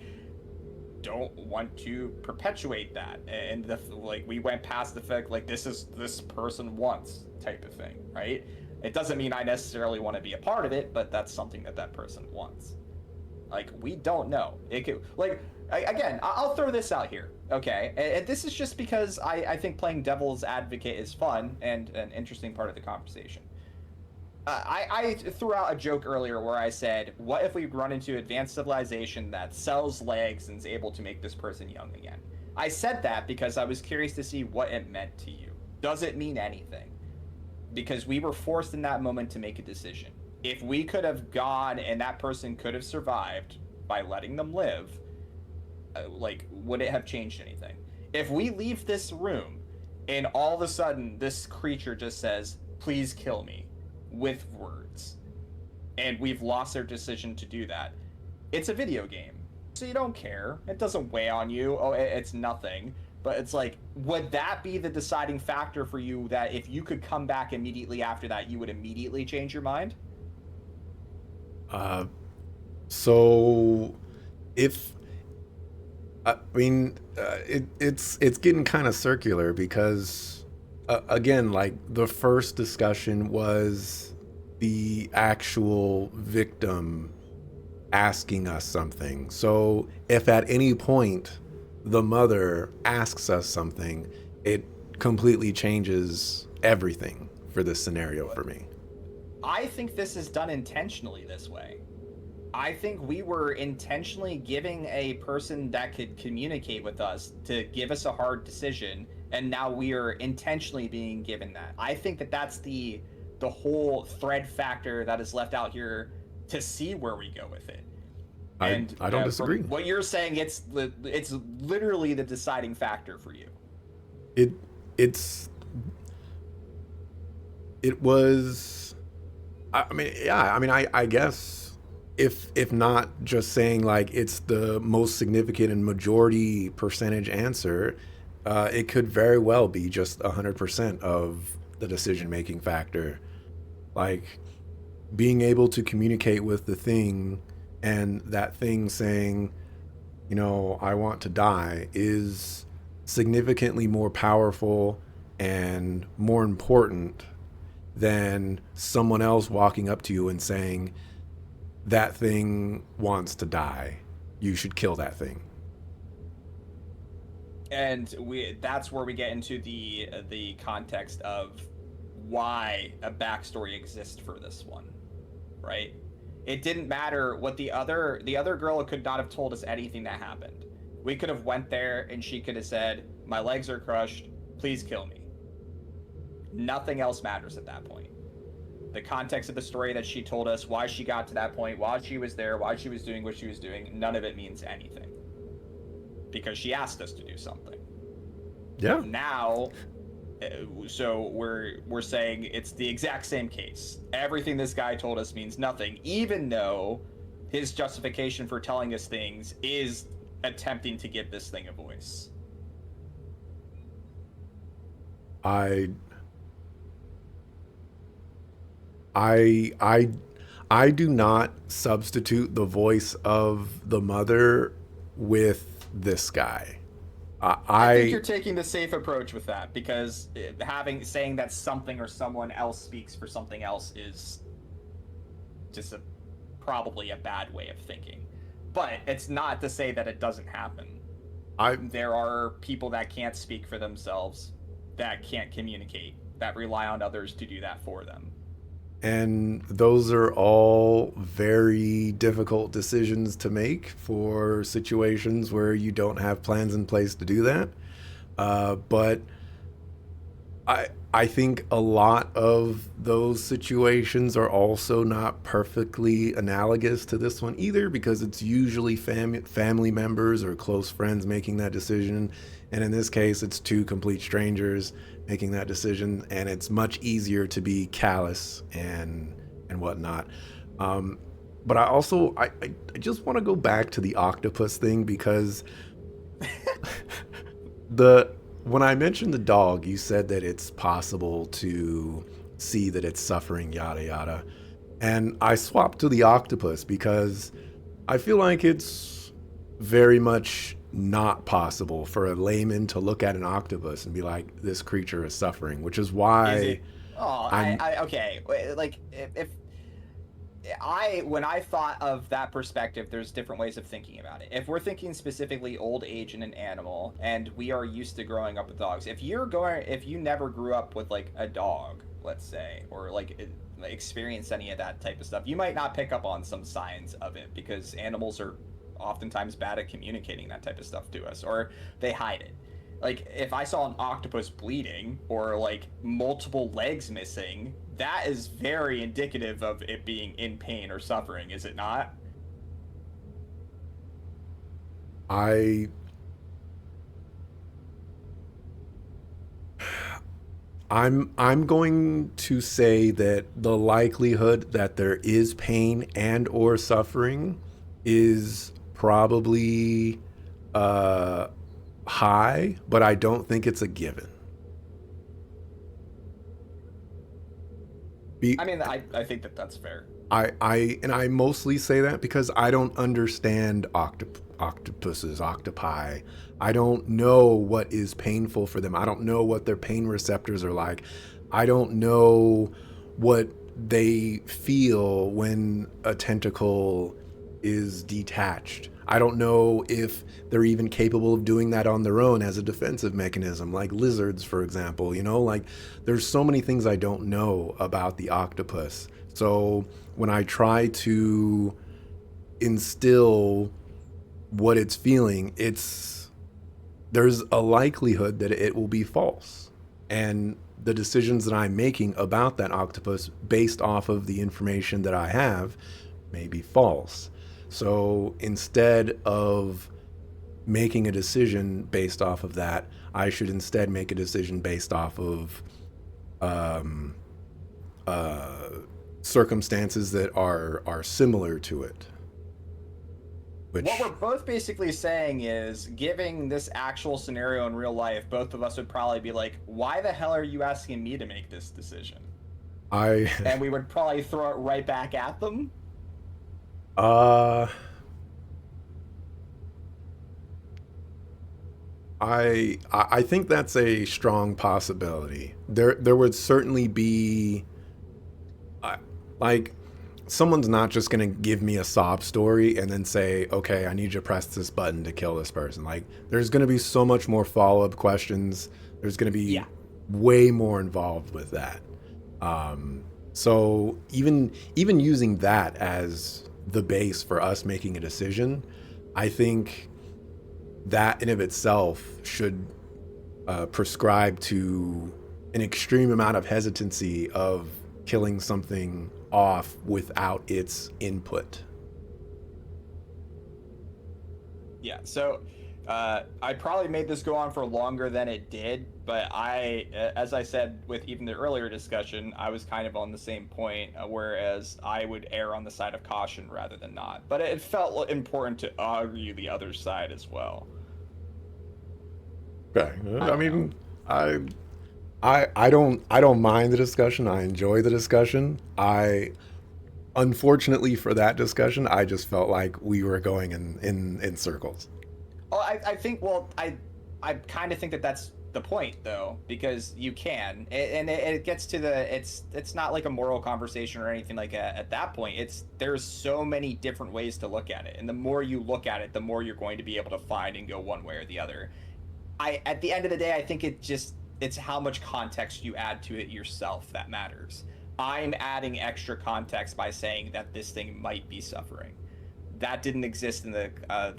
don't want to perpetuate that. And like, we went past the fact, like, this is this person wants type of thing, right? It doesn't mean I necessarily want to be a part of it, but that's something that that person wants. Like, we don't know. It could, like, again, I'll throw this out here, okay? And this is just because I think playing devil's advocate is fun and an interesting part of the conversation. I threw out a joke earlier where I said, what if we run into advanced civilization that sells legs and is able to make this person young again? I said that because I was curious to see what it meant to you. Does it mean anything? Because we were forced in that moment to make a decision. If we could have gone and that person could have survived by letting them live, like, would it have changed anything? If we leave this room and all of a sudden this creature just says, please kill me, with words, and we've lost our decision to do that, it's a video game. So you don't care. It doesn't weigh on you. Oh, it's nothing. But it's like, would that be the deciding factor for you, that if you could come back immediately after that, you would immediately change your mind? So if I mean, it's getting kind of circular because, again, like the first discussion was the actual victim asking us something. So if at any point the mother asks us something, it completely changes everything for this scenario for me. I think this is done intentionally this way. I think we were intentionally giving a person that could communicate with us to give us a hard decision, and now we are intentionally being given that. I think that that's the whole thread factor that is left out here to see where we go with it. I And I don't from disagree. what you're saying, it's literally the deciding factor for you. It it's it was. I mean, yeah. I mean, I guess if not just saying like it's the most significant and majority percentage answer, it could very well be just 100% of the decision making factor. Like being able to communicate with the thing, and that thing saying, I want to die is significantly more powerful and more important than someone else walking up to you and saying, that thing wants to die. You should kill that thing. And that's where we get into the context of why a backstory exists for this one, right? It didn't matter what the other girl could not have told us anything that happened. We could have went there and she could have said, "My legs are crushed. Please kill me." Nothing else matters at that point. The context of the story that she told us, why she got to that point, why she was there, why she was doing what she was doing, none of it means anything. Because she asked us to do something. Yeah. Now, so we're saying it's the exact same case. Everything this guy told us means nothing, even though his justification for telling us things is attempting to give this thing a voice. I I I do not substitute the voice of the mother with this guy. I think you're I taking the safe approach with that because saying that something or someone else speaks for something else is just probably a bad way of thinking. But it's not to say that it doesn't happen. I There are people that can't speak for themselves, that can't communicate, that rely on others to do that for them. and those are all very difficult decisions to make for situations where you don't have plans in place to do that. But I think a lot of those situations are also not perfectly analogous to this one either, because it's usually family members or close friends making that decision, and in this case it's two complete strangers making that decision, and it's much easier to be callous and whatnot. um, but I just want to go back to the octopus thing, because the when I mentioned the dog, you said that it's possible to see that it's suffering, yada yada. And I swapped to the octopus because I feel like it's very much not possible for a layman to look at an octopus and be like, this creature is suffering, which is Is why it? Oh, I'm okay. Like if when I thought of that perspective, there's different ways of thinking about it. If we're thinking specifically old age in an animal, and we are used to growing up with dogs, if you never grew up with like a dog, let's say, or like experienced any of that type of stuff, you might not pick up on some signs of it because animals are oftentimes bad at communicating that type of stuff to us, or they hide it. Like if I saw an octopus bleeding or like multiple legs missing, that is very indicative of it being in pain or suffering, is it not? I I'm going to say that the likelihood that there is pain and or suffering is probably uh high, but I don't think it's a given. Be, I mean, I think that that's fair. I mostly say that because I don't understand octopuses, octopi. I don't know what is painful for them. I don't know what their pain receptors are like. I don't know what they feel when a tentacle is detached. I don't know if they're even capable of doing that on their own as a defensive mechanism, like lizards, for example. Like there's so many things I don't know about the octopus. So when I try to instill what it's feeling, there's a likelihood that it will be false. And the decisions that I'm making about that octopus based off of the information that I have may be false. So instead of making a decision based off of that, I should instead make a decision based off of um, uh, circumstances that are similar to it. What we're Which both basically saying is, giving this actual scenario in real life, both of us would probably be like, why the hell are you asking me to make this decision? I And we would probably throw it right back at them. uh I think that's a strong possibility. There would certainly be I- like someone's not just gonna give me a sob story and then say, okay, I need you to press this button to kill this person. Like there's gonna be so much more follow up questions. There's gonna be Yeah. way more involved with that. Um, so even using that as the base for us making a decision, I think that in of itself should prescribe to an extreme amount of hesitancy of killing something off without its input. Yeah, so I probably made this go on for longer than it did, but as I said with even the earlier discussion, I was kind of on the same point, whereas I would err on the side of caution rather than not. But it felt important to argue the other side as well. Okay. I I don't know. mean, I I don't mind the discussion. I enjoy the discussion. I unfortunately for that discussion, I just felt like we were going in circles. Oh, I think, well, I kind of think that that's the point though, because you can, and it gets to it's not like a moral conversation or anything like that. At that point, there's so many different ways to look at it, and the more you look at it, the more you're going to be able to find and go one way or the other. At the end of the day, I think it's how much context you add to it yourself that matters. I'm adding extra context by saying that this thing might be suffering. That didn't exist in the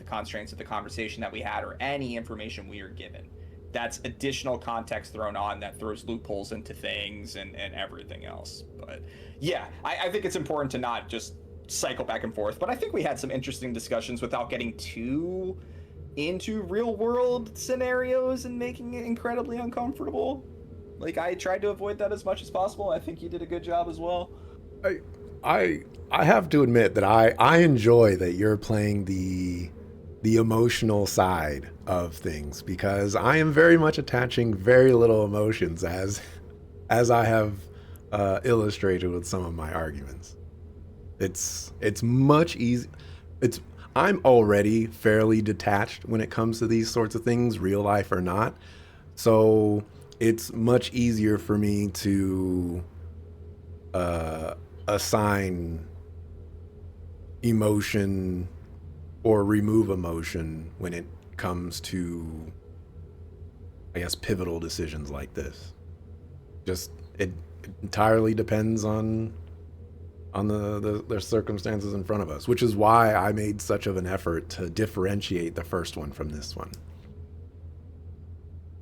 constraints of the conversation that we had or any information we are given. That's additional context thrown on that throws loopholes into things and everything else. But yeah, I think it's important to not just cycle back and forth. But I think we had some interesting discussions without getting too into real world scenarios and making it incredibly uncomfortable. Like, I tried to avoid that as much as possible. I think you did a good job as well. I I I have to admit that I enjoy that you're playing the emotional side of things because I am very much attaching very little emotions as I have illustrated with some of my arguments. It's much easy. It's I'm already fairly detached when it comes to these sorts of things, real life or not. So it's much easier for me to uh, assign emotion or remove emotion when it comes to, I guess, pivotal decisions like this. Just it entirely depends on the circumstances in front of us, which is why I made such of an effort to differentiate the first one from this one.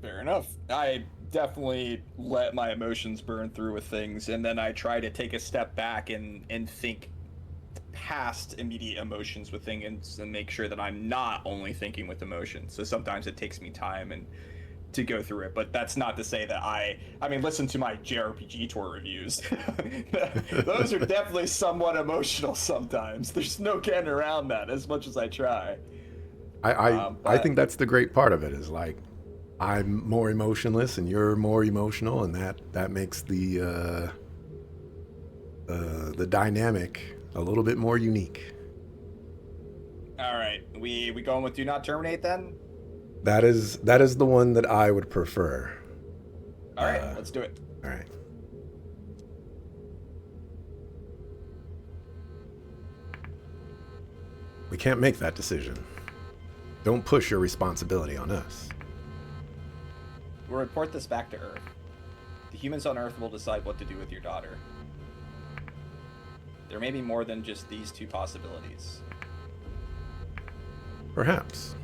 Fair enough. I definitely let my emotions burn through with things, and then I try to take a step back and think past immediate emotions with things and make sure that I'm not only thinking with emotions. So sometimes it takes me time and to go through it, but that's not to say that I mean, listen to my JRPG tour reviews. Those are definitely somewhat emotional sometimes. There's no getting around that as much as I try. I But think that's the great part of it is like I'm more emotionless and you're more emotional, and that makes the dynamic a little bit more unique. all right, we going with do not terminate then? That is the one that I would prefer. All right, let's do it. All right. We can't make that decision. Don't push your responsibility on us. We'll report this back to Earth. The humans on Earth will decide what to do with your daughter. There may be more than just these two possibilities. Perhaps.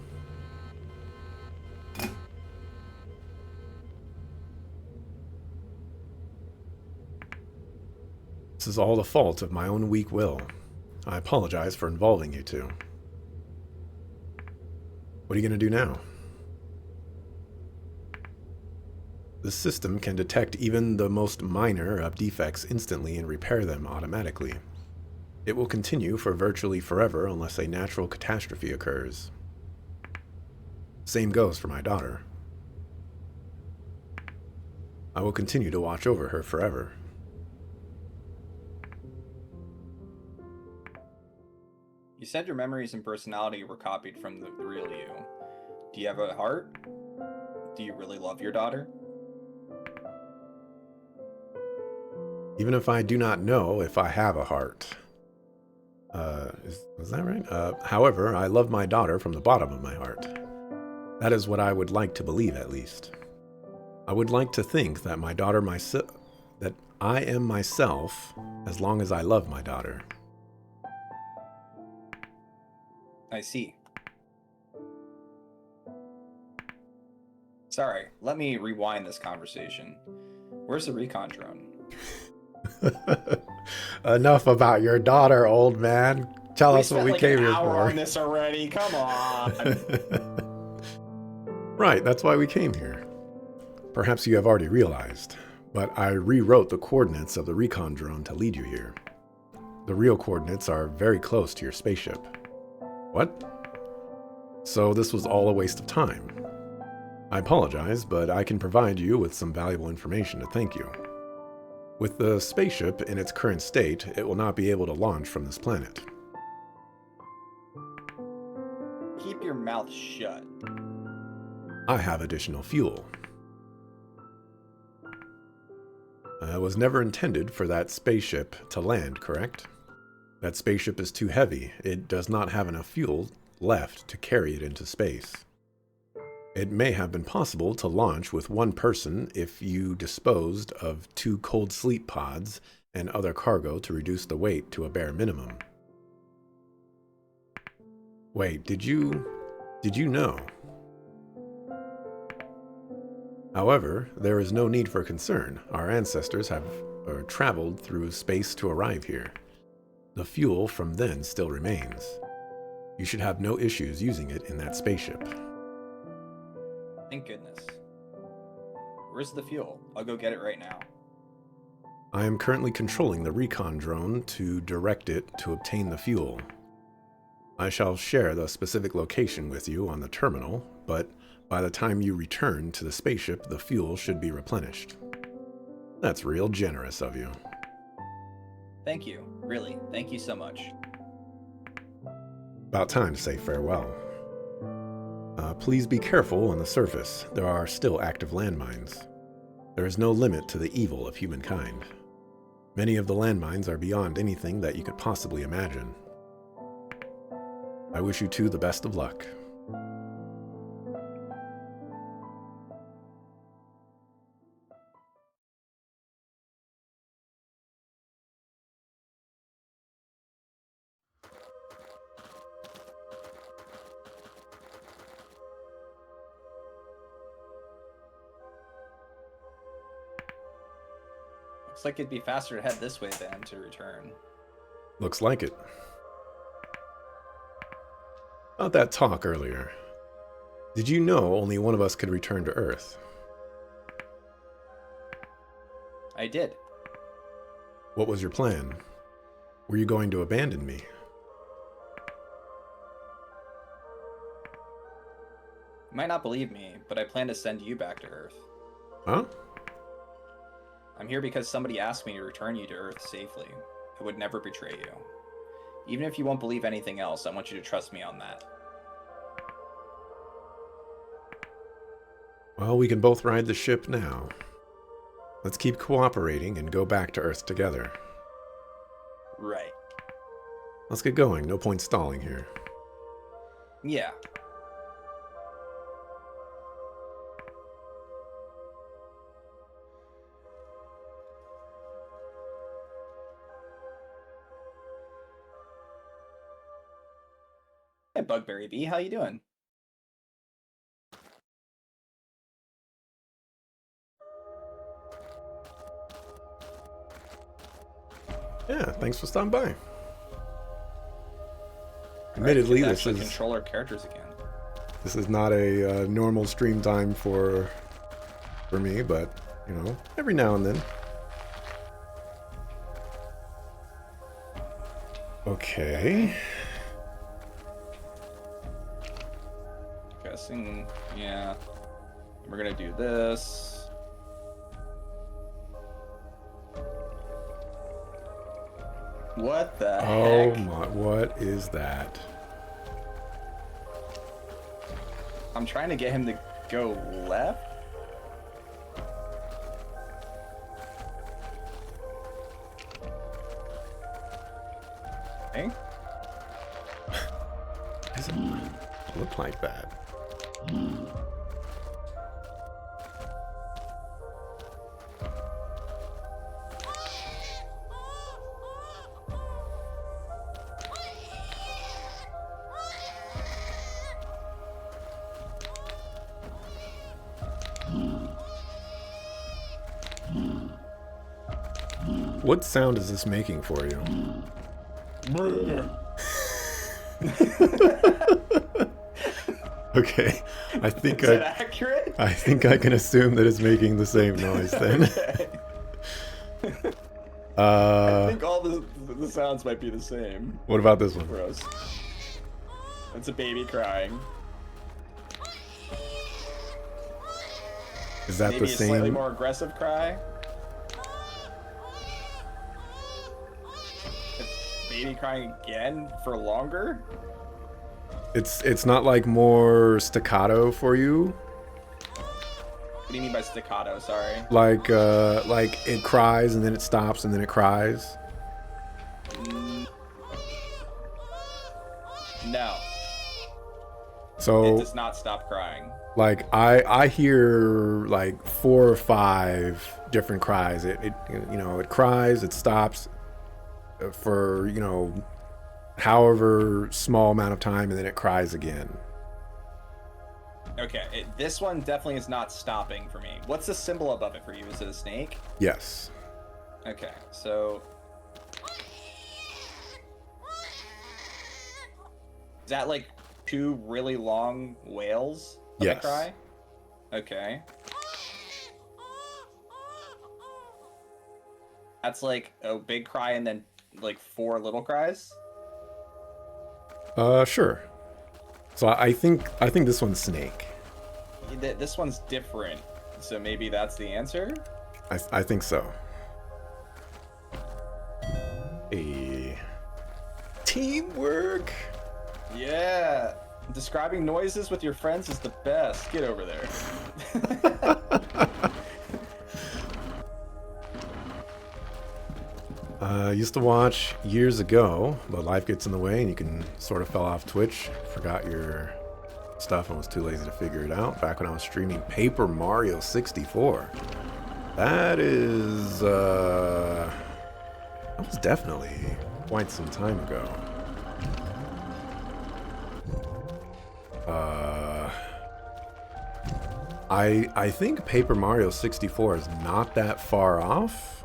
This is all the fault of my own weak will. I apologize for involving you two. What are you going to do now? The system can detect even the most minor of defects instantly and repair them automatically. It will continue for virtually forever unless a natural catastrophe occurs. Same goes for my daughter. I will continue to watch over her forever. You said your memories and personality were copied from the real you. Do you have a heart? Do you really love your daughter? Even if I do not know if I have a heart. Is that right? However, I love my daughter from the bottom of my heart. That is what I would like to believe, at least. I would like to think that that I am myself as long as I love my daughter. I see. Sorry, let me rewind this conversation. Where's the recon drone? Enough about your daughter, old man. Tell us what we came here for. We spent like an hour on this already. Come on. Right, that's why we came here. Perhaps you have already realized, but I rewrote the coordinates of the recon drone to lead you here. The real coordinates are very close to your spaceship. What? So this was all a waste of time. I apologize, but I can provide you with some valuable information to thank you. With the spaceship in its current state, it will not be able to launch from this planet. Keep your mouth shut. I have additional fuel. It was never intended for that spaceship to land, correct? That spaceship is too heavy. It does not have enough fuel left to carry it into space. It may have been possible to launch with one person if you disposed of 2 cold sleep pods and other cargo to reduce the weight to a bare minimum. Wait, did you know? However, there is no need for concern. Our ancestors have traveled through space to arrive here. The fuel from then still remains. You should have no issues using it in that spaceship. Thank goodness. Where's the fuel? I'll go get it right now. I am currently controlling the recon drone to direct it to obtain the fuel. I shall share the specific location with you on the terminal, but by the time you return to the spaceship, the fuel should be replenished. That's real generous of you. Thank you. Really, thank you so much. About time to say farewell. Please be careful on the surface. There are still active landmines. There is no limit to the evil of humankind. Many of the landmines are beyond anything that you could possibly imagine. I wish you two the best of luck. Looks like it'd be faster to head this way than to return. Looks like it. About that talk earlier. Did you know only one of us could return to Earth? I did. What was your plan? Were you going to abandon me? You might not believe me, but I plan to send you back to Earth. Huh? I'm here because somebody asked me to return you to Earth safely. I would never betray you. Even if you won't believe anything else, I want you to trust me on that. Well, we can both ride the ship now. Let's keep cooperating and go back to Earth together. Right. Let's get going. No point stalling here. Yeah. Hey, Bugberry Bee, how you doing? Yeah, thanks for stopping by. Admittedly, this is control our characters again. This is not a normal stream time for me, but you know, every now and then. Okay. Guessing, yeah. We're gonna do this. What the heck? Oh my, what is that? I'm trying to get him to Go left. Okay. Doesn't look like that. What sound is this making for you? Okay, I think Is that accurate? I think I can assume that it's making the same noise then. Okay. I think all the sounds might be the same What about this one? for us. It's a baby crying. Is that Maybe the a slightly same? more aggressive cry. Baby crying again for longer. It's not like more staccato for you. What do you mean by staccato? Sorry. Like it cries and then it stops and then it cries. No. So It does not stop crying. like I hear like 4 or 5 different cries. It you know, it cries, it stops for, you know, however small amount of time, and then it cries again. Okay, this one definitely is not stopping for me. What's the symbol above it for you? Is it a snake? Yes. Okay, so is that like 2 really long wails of Yes. a cry? Okay. That's like a big cry and then like 4 little cries? Sure. So I think this one's snake. This one's different, so maybe that's the answer? I think so. A teamwork. Yeah. Describing noises with your friends is the best. Get over there. I used to watch years ago, but life gets in the way and you can sort of fell off Twitch, forgot your stuff and was too lazy to figure it out. Back when I was streaming Paper Mario 64. That was definitely quite some time ago. I think Paper Mario 64 is not that far off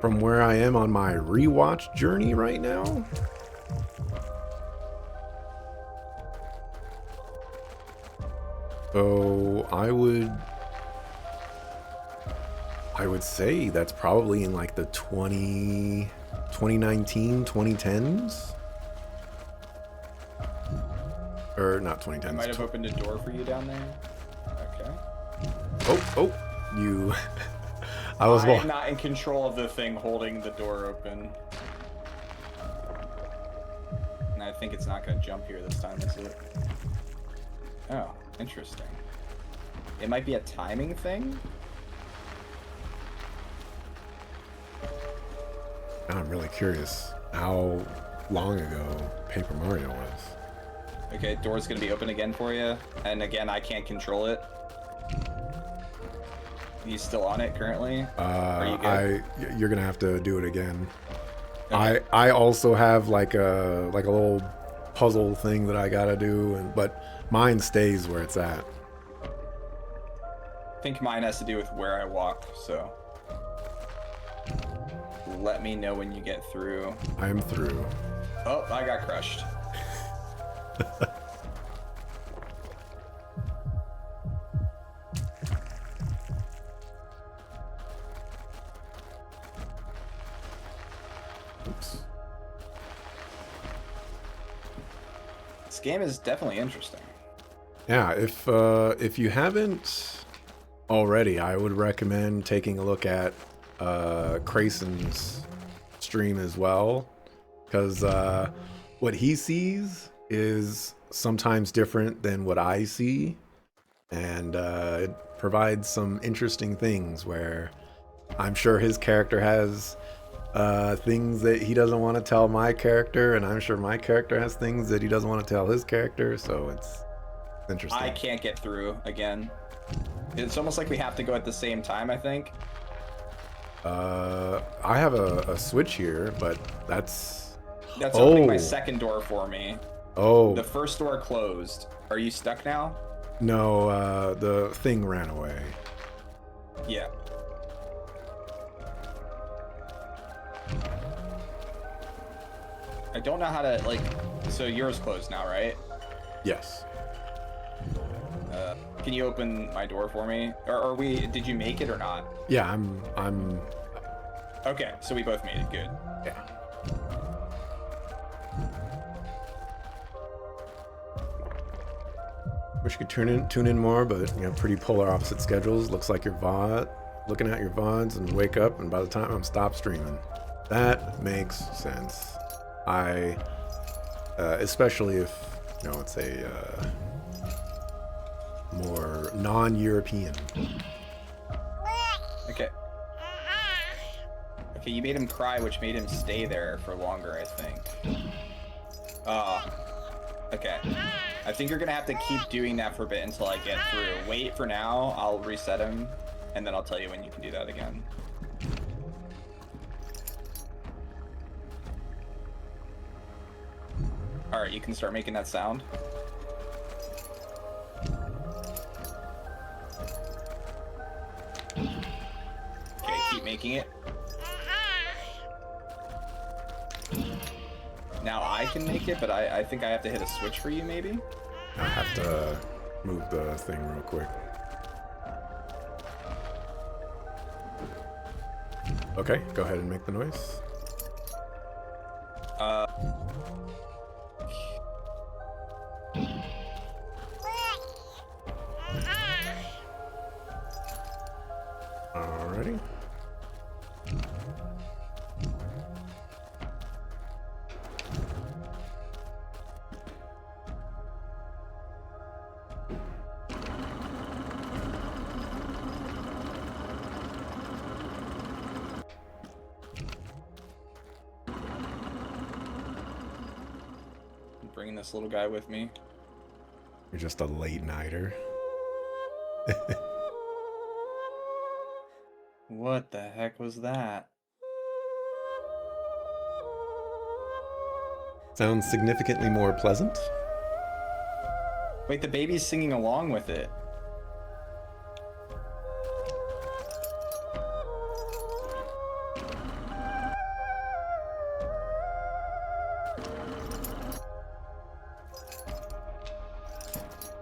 from where I am on my rewatch journey right now. So I would say that's probably in like the 2019, 2010s. Or not 2010s. I might have opened a door for you down there. Okay. Oh, you. I'm not in control of the thing holding the door open. And I think it's not going to jump here this time, is it? Oh, interesting. It might be a timing thing? Now I'm really curious how long ago Paper Mario was. Okay, door's going to be open again for you. And again, I can't control it. You still on it currently? Are you good? You're gonna have to do it again. Okay. I also have like a little puzzle thing that I gotta do, but mine stays where it's at. I think mine has to do with where I walk, so let me know when you get through. I am through. Oh, I got crushed. Oops. This game is definitely interesting. Yeah, if you haven't already, I would recommend taking a look at Krasen's stream as well, because what he sees is sometimes different than what I see. and it provides some interesting things where I'm sure his character has things that he doesn't want to tell my character, and I'm sure my character has things that he doesn't want to tell his character, so it's interesting. I can't get through again. It's almost like we have to go at the same time, I think. I have a switch here, but that's opening my second door for me. Oh. The first door closed. Are you stuck now? No, the thing ran away. Yeah. I don't know how to, like, so yours closed now, right? Yes. Can you open my door for me? Or did you make it or not? Yeah, I'm Okay, so we both made it, good. Yeah. Wish you could tune in more, but pretty polar opposite schedules. Looks like your VOD, looking at your VODs and wake up, and by the time I'm stopped streaming. That makes sense. Especially if, it's a more non-European. Okay. Okay, you made him cry, which made him stay there for longer, I think. Okay. I think you're gonna have to keep doing that for a bit until I get through. Wait for now, I'll reset him, and then I'll tell you when you can do that again. Alright, you can start making that sound. Okay, keep making it. Now I can make it, but I think I have to hit a switch for you, maybe? I have to move the thing real quick. Okay, go ahead and make the noise. Alrighty. I'm bringing this little guy with me. You're just a late nighter. What the heck was that? Sounds significantly more pleasant. Wait, the baby's singing along with it.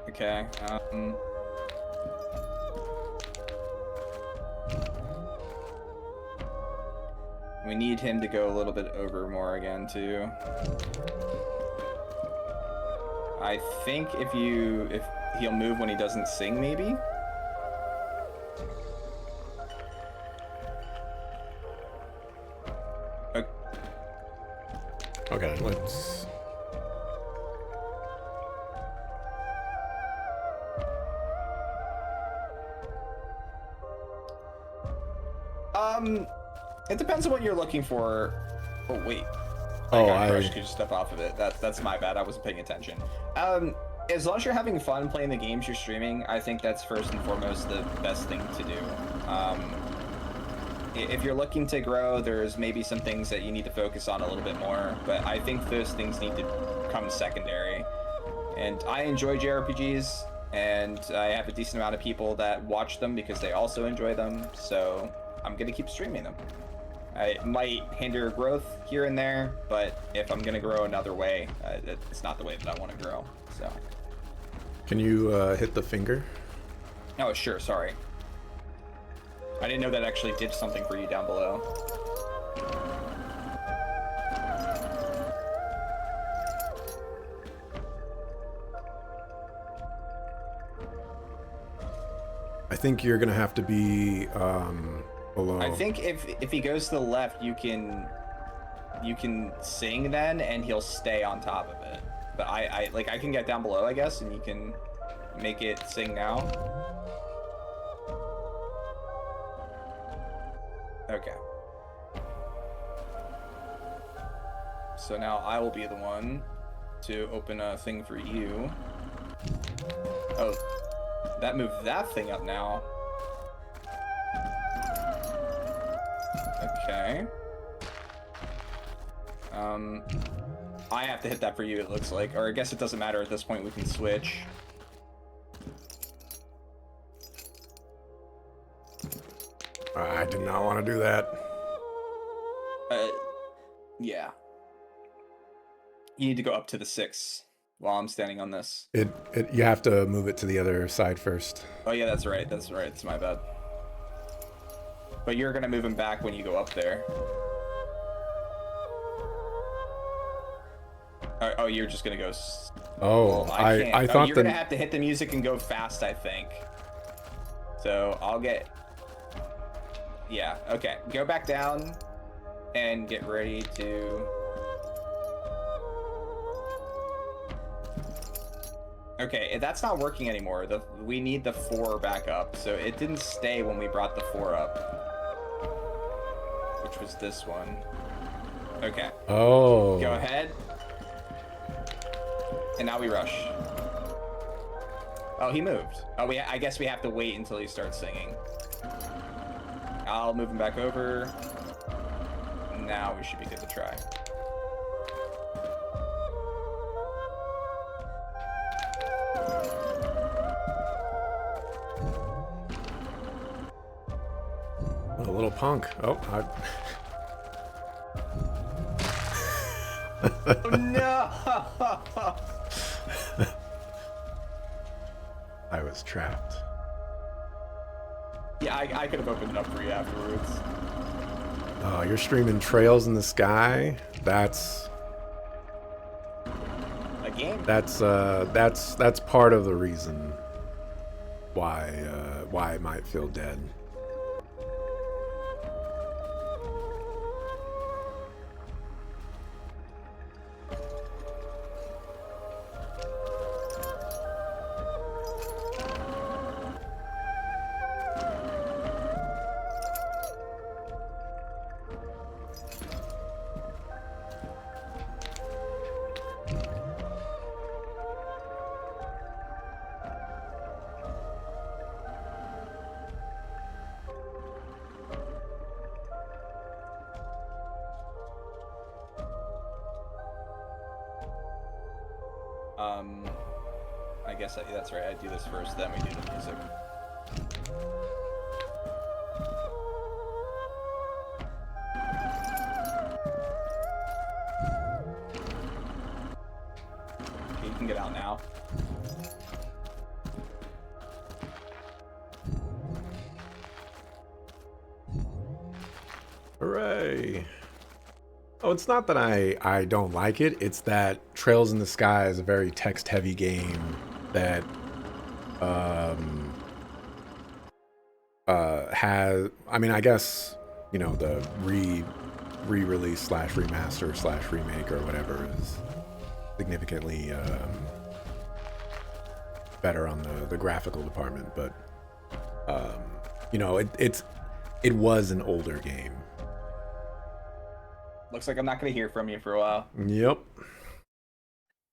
Okay, we need him to go a little bit over more again, too. I think if he'll move when he doesn't sing, maybe? Okay, let's... It depends on what you're looking for. Oh, wait. I could just step off of it. That's my bad. I wasn't paying attention. As long as you're having fun playing the games you're streaming, I think that's first and foremost the best thing to do. If you're looking to grow, there's maybe some things that you need to focus on a little bit more, but I think those things need to come secondary. And I enjoy JRPGs, and I have a decent amount of people that watch them because they also enjoy them, so I'm gonna keep streaming them. It might hinder growth here and there, but if I'm gonna grow another way, it's not the way that I want to grow. So. Can you hit the finger? Oh, sure. Sorry. I didn't know that actually did something for you down below. I think you're gonna have to be below. I think if he goes to the left, you can sing then, and he'll stay on top of it. But I can get down below, I guess, and you make it sing now. Okay. So now I will be the one to open a thing for you. Oh, that moved that thing up now. Okay. I have to hit that for you, it looks like. Or I guess it doesn't matter at this point, we can switch. I did not want to do that. Yeah. You need to go up to the 6 while I'm standing on this. You have to move it to the other side first. Oh yeah, that's right. That's right. It's my bad. But you're gonna move him back when you go up there. Oh, you're just gonna go. Oh, well, I thought you're gonna have to hit the music and go fast, I think. So I'll get. Yeah. Okay. Go back down, and get ready to. Okay, that's not working anymore. We need the 4 back up. So it didn't stay when we brought the 4 up, which was this one. Okay. Oh. Go ahead. And now we rush. Oh, he moved. Oh, I guess we have to wait until he starts singing. I'll move him back over. Now we should be good to try. A little punk. Oh, Oh, no! I was trapped. Yeah, I could have opened it up for you afterwards. Oh, you're streaming Trails in the Sky? That's A game? that's part of the reason why it might feel dead. I guess that's right. I do this first, then we do the music. Okay, you can get out now. Hooray! Oh, it's not that I don't like it. It's that Trails in the Sky is a very text-heavy game that has. I mean, I guess you know the re-release slash remaster slash remake or whatever is significantly better on the graphical department, but you know it was an older game. Looks like I'm not going to hear from you for a while. Yep.